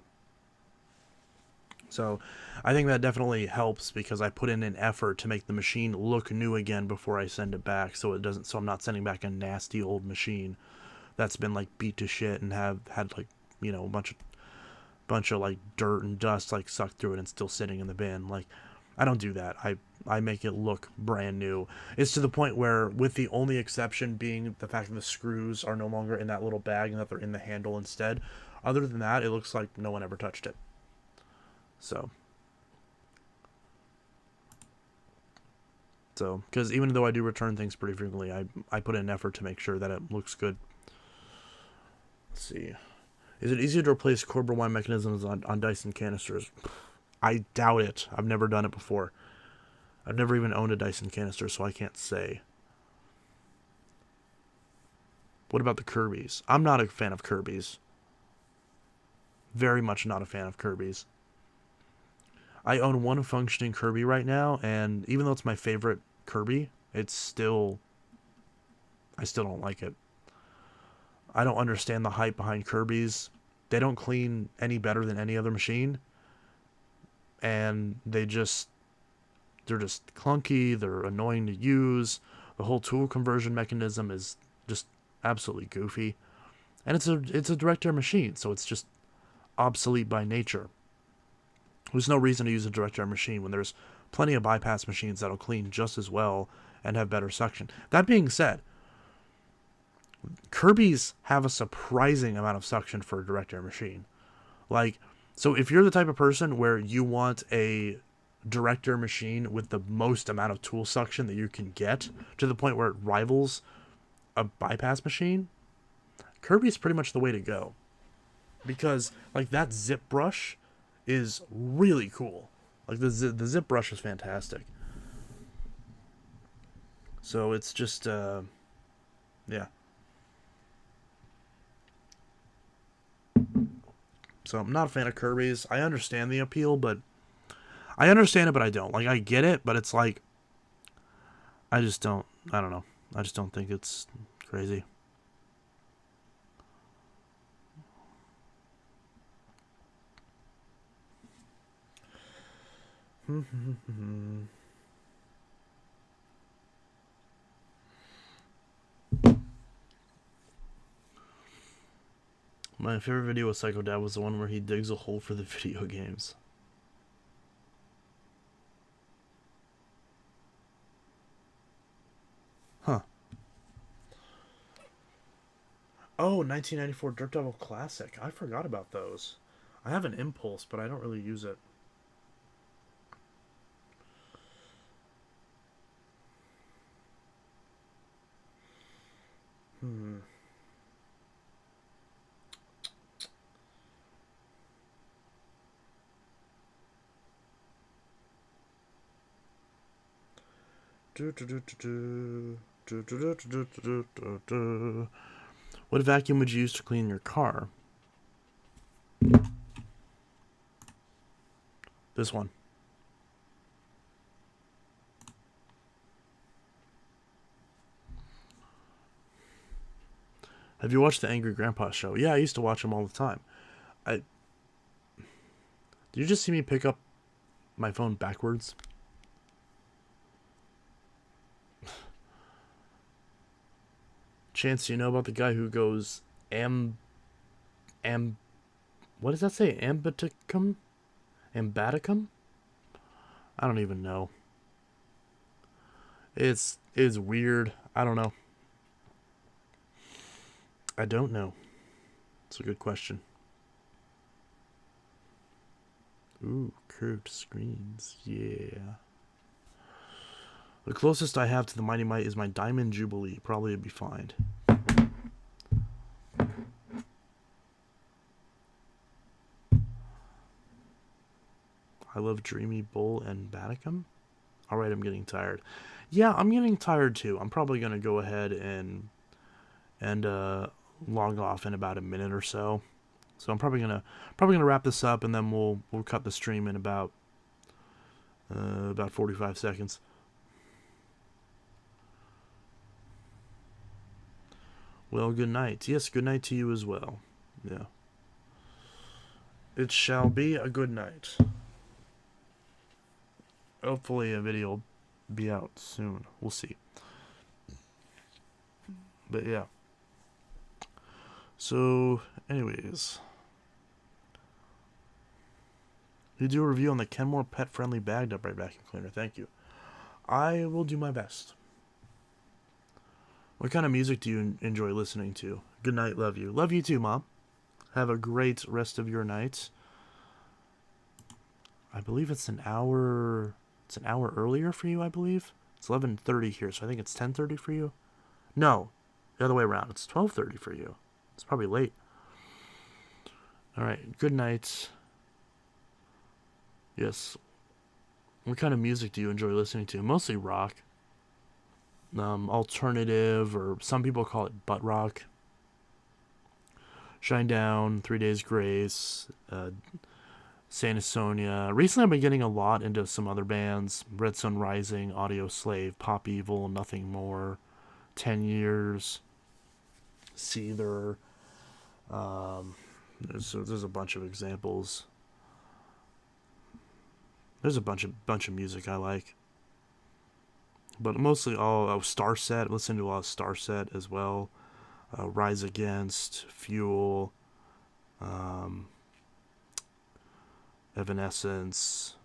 So I think that definitely helps because I put in an effort to make the machine look new again before I send it back, so I'm not sending back a nasty old machine that's been like beat to shit and have had, like, you know, a bunch of like dirt and dust like sucked through it and still sitting in the bin. Like, I don't do that. I make it look brand new. It's to the point where, with the only exception being the fact that the screws are no longer in that little bag and that they're in the handle instead. Other than that, it looks like no one ever touched it. So, because even though I do return things pretty frequently, I put in an effort to make sure that it looks good. Let's see. Is it easier to replace cord rewind mechanisms on Dyson canisters? I doubt it. I've never done it before. I've never even owned a Dyson canister, so I can't say. What about the Kirby's? I'm not a fan of Kirby's. Very much not a fan of Kirby's. I own one functioning Kirby right now, and even though it's my favorite Kirby, I still don't like it. I don't understand the hype behind Kirby's. They don't clean any better than any other machine. And they're just clunky, they're annoying to use. The whole tool conversion mechanism is just absolutely goofy. And it's a direct air machine, so it's just obsolete by nature. There's no reason to use a direct air machine when there's plenty of bypass machines that'll clean just as well and have better suction. That being said, Kirby's have a surprising amount of suction for a direct air machine. Like, so if you're the type of person where you want a direct air machine with the most amount of tool suction that you can get, to the point where it rivals a bypass machine, Kirby's pretty much the way to go. Because, like, that zip brush is really cool. Like, the zip brush is fantastic. So it's just, yeah. So I'm not a fan of Kirby's. I understand the appeal, but I understand it, but I don't. Like, I get it, but it's like, I don't know. I just don't think it's crazy. My favorite video with Psycho Dad was the one where he digs a hole for the video games. Huh. Oh, 1994 Dirt Devil Classic. I forgot about those. I have an Impulse, but I don't really use it. Hmm. What vacuum would you use to clean your car? This one. Have you watched the Angry Grandpa show? Yeah, I used to watch them all the time. Did you just see me pick up my phone backwards? Chance, you know about the guy who goes what does that say? Ambaticum? Ambaticum? I don't even know. It's weird. I don't know. I don't know. It's a good question. Ooh, curved screens. Yeah. The closest I have to the Mighty Might is my Diamond Jubilee. Probably would be fine. I love Dreamy Bull and Baticum. Alright, I'm getting tired. Yeah, I'm getting tired too. I'm probably going to go ahead and log off in about a minute or so. So I'm probably gonna wrap this up, and then we'll cut the stream in about 45 seconds. Well, good night. Yes, good night to you as well. Yeah. It shall be a good night. Hopefully a video will be out soon. We'll see. But yeah. So, anyways. You do a review on the Kenmore pet-friendly bagged upright vacuum cleaner. Thank you. I will do my best. What kind of music do you enjoy listening to? Good night, love you. Love you too, Mom. Have a great rest of your night. I believe it's an hour. It's an hour earlier for you, I believe. It's 11:30 here, so I think it's 10:30 for you. No, the other way around. It's 12:30 for you. It's probably late. All right. Good night. Yes. What kind of music do you enjoy listening to? Mostly rock. Alternative, or some people call it butt rock. Shinedown, 3 Days Grace, Santa Sonia. Recently I've been getting a lot into some other bands. Red Sun Rising, Audio Slave, Pop Evil, Nothing More, 10 Years, Seether. There's a bunch of examples. There's a bunch of music I like. But mostly all Starset. Listen to a lot of Starset as well. Rise Against, Fuel, Evanescence,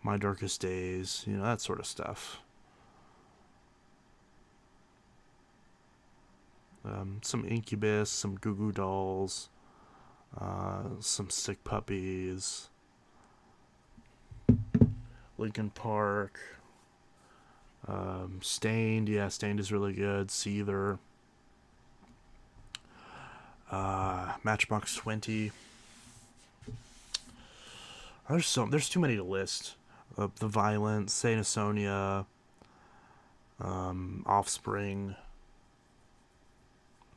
My Darkest Days, that sort of stuff. Some Incubus, some Goo Goo Dolls, some Sick Puppies, Linkin Park, Stained. Yeah, Stained is really good. Seether, Matchbox 20. There's too many to list. The Violence, Saint Sonia, Offspring,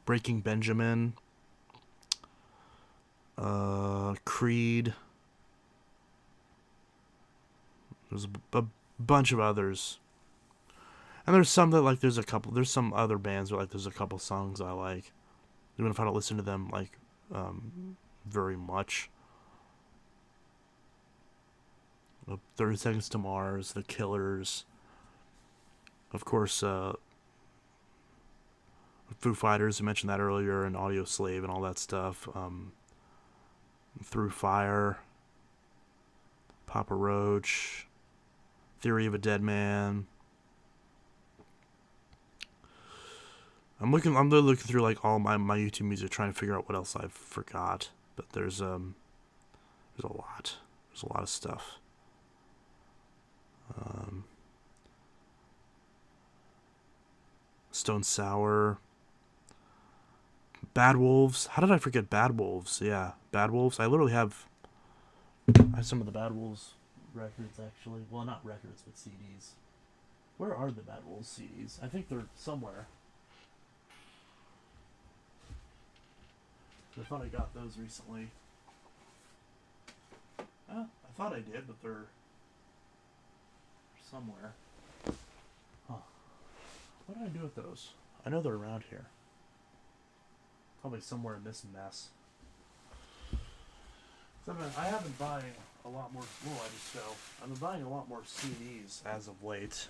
Breaking Benjamin, Creed. There's a bunch of others. And there's some that, there's some other bands where, there's a couple songs I like. Even if I don't listen to them, very much. 30 Seconds to Mars, The Killers, of course, Foo Fighters, I mentioned that earlier, and Audio Slave and all that stuff. Through Fire, Papa Roach, Theory of a Dead Man. I'm literally looking through like all my YouTube music, trying to figure out what else I forgot. But there's a lot. There's a lot of stuff. Stone Sour, Bad Wolves. How did I forget Bad Wolves? Yeah, Bad Wolves. I have some of the Bad Wolves records, actually. Well, not records, but CDs. Where are the Bad Wolves CDs? I think they're somewhere. I thought I got those recently. I thought I did, but they're somewhere. Huh. What did I do with those? I know they're around here. Probably somewhere in this mess. I have been buying a lot more. I've been buying a lot more CDs as of late.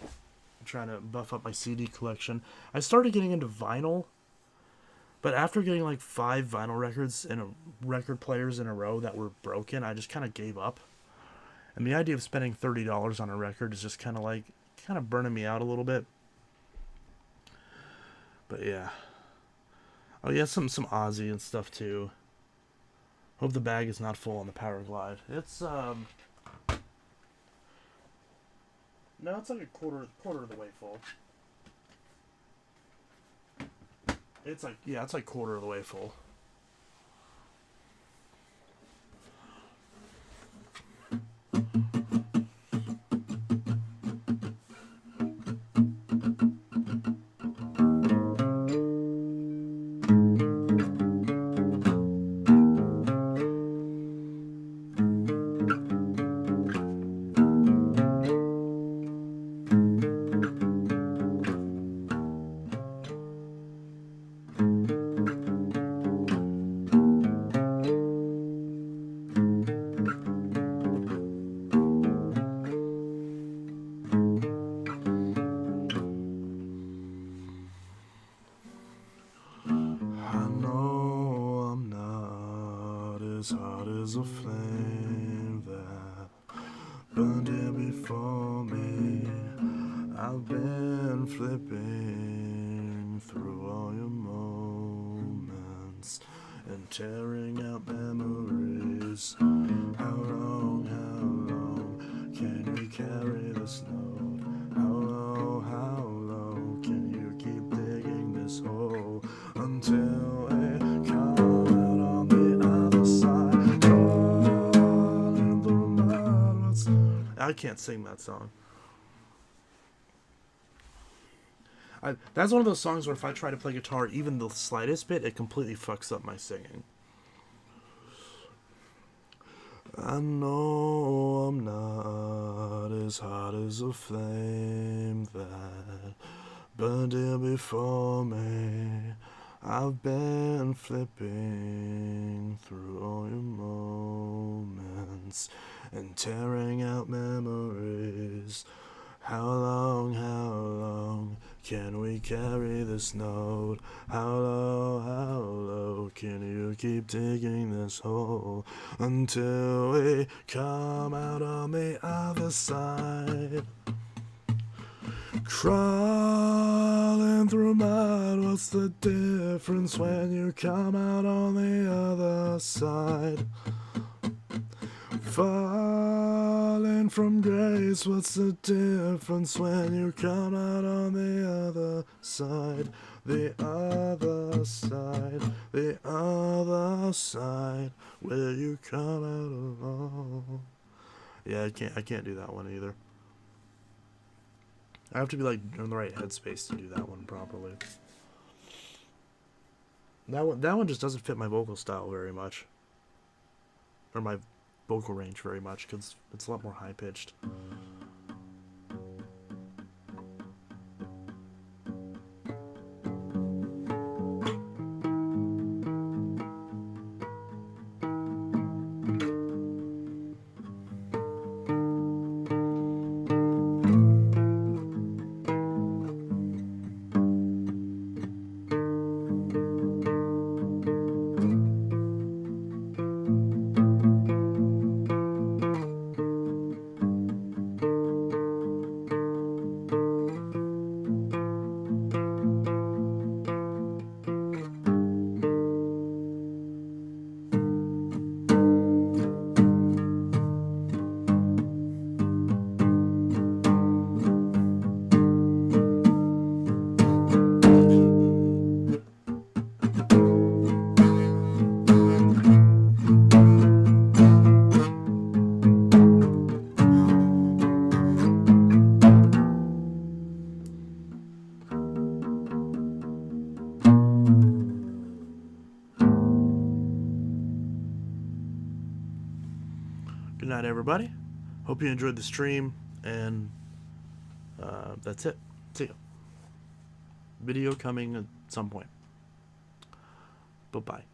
I'm trying to buff up my CD collection. I started getting into vinyl, but after getting like 5 vinyl records and record players in a row that were broken, I just kind of gave up. And the idea of spending $30 on a record is just kind of burning me out a little bit. But yeah. Oh yeah, some Ozzy and stuff too. Hope the bag is not full on the Powerglide. It's no, it's like a quarter of the way full. It's like quarter of the way full. As hot as a flame that burned here before me. I've been flipping through all your moments and tearing out memories. How long can we carry this load? How low can you keep digging this hole until it comes out on the other side? Crawling through mud. I can't sing that song. That's one of those songs where if I try to play guitar even the slightest bit, it completely fucks up my singing. I know I'm not as hot as a flame that burned here before me. I've been flipping through all your moments and tearing out memories. How long can we carry this note? How low can you keep digging this hole until we come out on the other side? Crawling through mud, what's the difference when you come out on the other side? Falling from grace, what's the difference when you come out on the other side? The other side, the other side, where you come out alone. Yeah, I can't do that one either. I have to be like in the right headspace to do that one properly. That one just doesn't fit my vocal style very much, or my vocal range very much, because it's a lot more high pitched. Good night, everybody. Hope you enjoyed the stream, and that's it. See ya. Video coming at some point. Bye-bye.